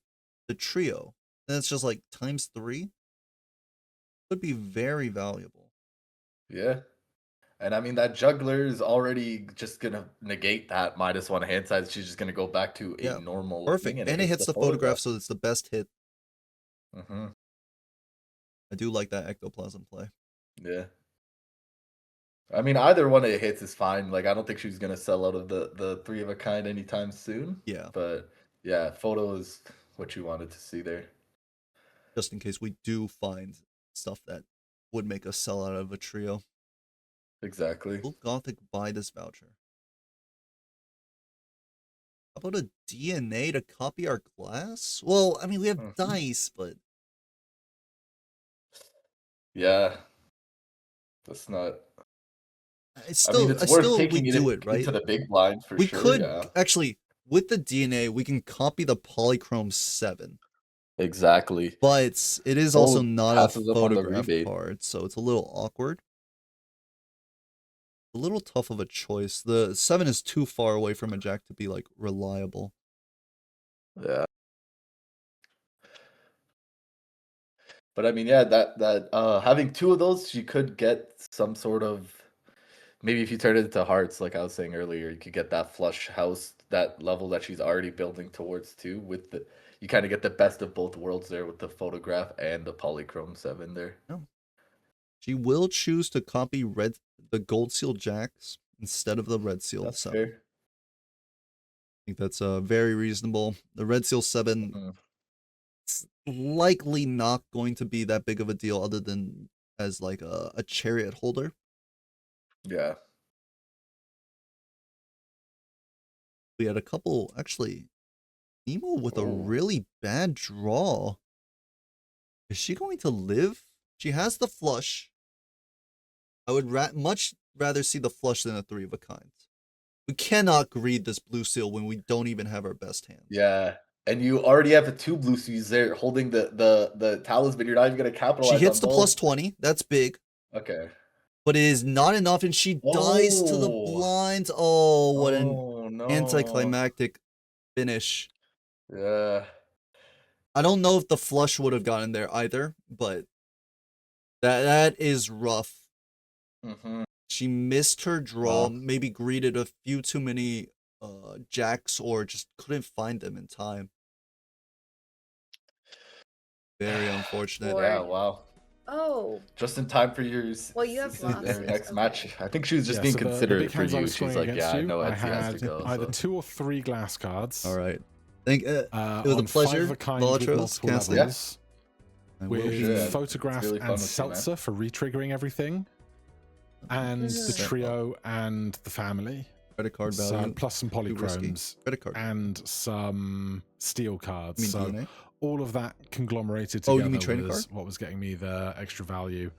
trio. And it's just like ×3. Could be very valuable. Yeah. And I mean, that juggler is already just going to negate that -1 hand size. She's just going to go back to a Yeah, normal perfect. thing. And it hits the photograph, so it's the best hit. Mm-hmm. I do like that ectoplasm play. Yeah. I mean, either one it hits is fine. Like, I don't think she's going to sell out of the 3 of a kind anytime soon. Yeah. But yeah, photo is what you wanted to see there. Just in case we do find stuff that would make us sell out of a trio. Exactly. Will Gothic buy this voucher? How about a DNA to copy our glass? Well, I mean, we have dice, but... Yeah. That's not... It's still, I mean, it's worth taking we it do it, right? into the big blind for we sure, could, yeah. actually, with the DNA, we can copy the polychrome 7. Exactly. But it is also not a passes up on the photograph rebate. card, so it's a little awkward. A little tough of a choice. The 7 is too far away from a jack to be, like, reliable. Yeah. But I mean, yeah, that having 2 of those, you could get some sort of, maybe if you turn it into hearts, like I was saying earlier, you could get that flush house, that level that she's already building towards too. With the, you kind of get the best of both worlds there with the photograph and the polychrome 7 there. No. She will choose to copy the gold seal jacks instead of the red seal That's 7. fair. I think that's very reasonable. The red seal 7 it's likely not going to be that big of a deal other than as like a chariot holder. Yeah. We had a couple, actually, Nemo with a really bad draw. Is she going to live? She has the flush. I would much rather see the flush than a 3 of a kind. We cannot greed this blue seal when we don't even have our best hand. Yeah. And you already have the 2 blue seals there holding the talisman. You're not even going to capitalize on She hits the both. +20. That's big. Okay. But it is not enough, and she dies to the blinds. Oh, what an anticlimactic finish. Yeah. I don't know if the flush would have gotten there either, but that is rough. She missed her draw, maybe greeted a few too many jacks, or just couldn't find them in time. Very unfortunate. Yeah, wow. Oh. Just in time for your Well, you have next match. I think she was just being so considerate for you. She's scoring like, against yeah, I you, know I Etsy has to had go. either 2 or 3 glass cards. All right. It was a on pleasure, 5 of a kind with Balatros, multiple casting. levels, I with will be- photograph really fun and with you, man. seltzer for retriggering everything, and the trio and the family. Credit card value. plus some too risky. polychromes, Credit card. and some steel You cards. mean So DNA? all of that conglomerated Oh, together you mean trading was card? what was getting me the extra value.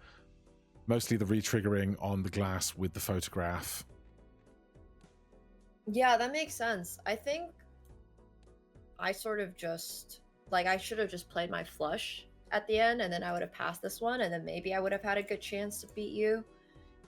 Mostly the retriggering on the glass with the photograph. Yeah, that makes sense. I think I sort of just like I should have just played my flush at the end, and then I would have passed this one, and then maybe I would have had a good chance to beat you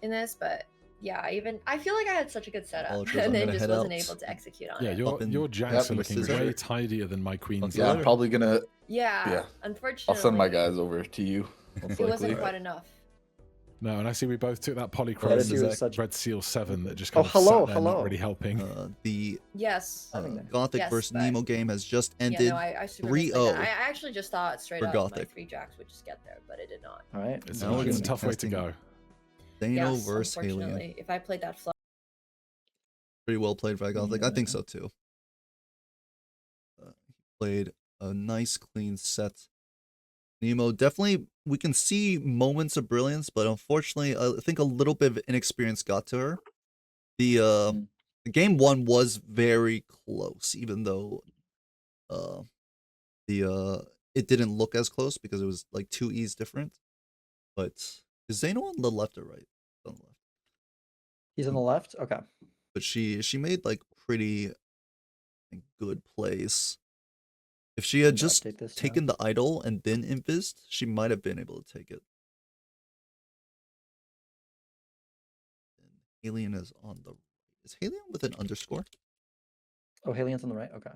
in this. But yeah, I feel like I had such a good setup, Apologies, and I'm then gonna just head wasn't out. able to execute on Yeah, it. your jacks Yep, are looking scissor. way tidier than my queens. Okay, Yeah, I'm later. probably gonna. Yeah, Yeah. unfortunately, I'll send my guys over to you. Most it wasn't likely. quite enough. No, and I see we both took that Red polychrome Seal is such- Red Seal 7 that just Oh, kind of hello, sat there not hello. really helping. The Yes. Gothic Yes, versus but- Nemo game has just Yeah, ended. no, I super missed 3-0 that. I actually just thought straight for up my Gothic. 3 jacks would just get there, but it did not. All right. It's, Now we're it's gonna a be tough way to testing go. Dano Yes, versus Alien. unfortunately. If I played that flush. Pretty well played by Gothic. I think Yeah. so too. He played a nice clean set. Nemo definitely, we can see moments of brilliance, but unfortunately, I think a little bit of inexperience got to her. The game one was very close, even though it didn't look as close because it was like 2 E's different. But is Zeno on the left or right? On the left. He's on the left. Okay. But she made like pretty good plays. If she had Let me just update this now. taken the idol and then invised, she might have been able to take it. And Alien is on the. Is Alien with an underscore? Oh, Halien's on the right. Okay.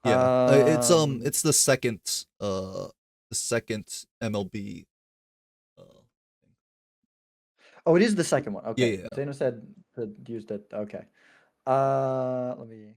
Yeah, it's the second MLB. Oh, it is the second one. Okay. yeah. Zeno said to use that. Okay. Let me.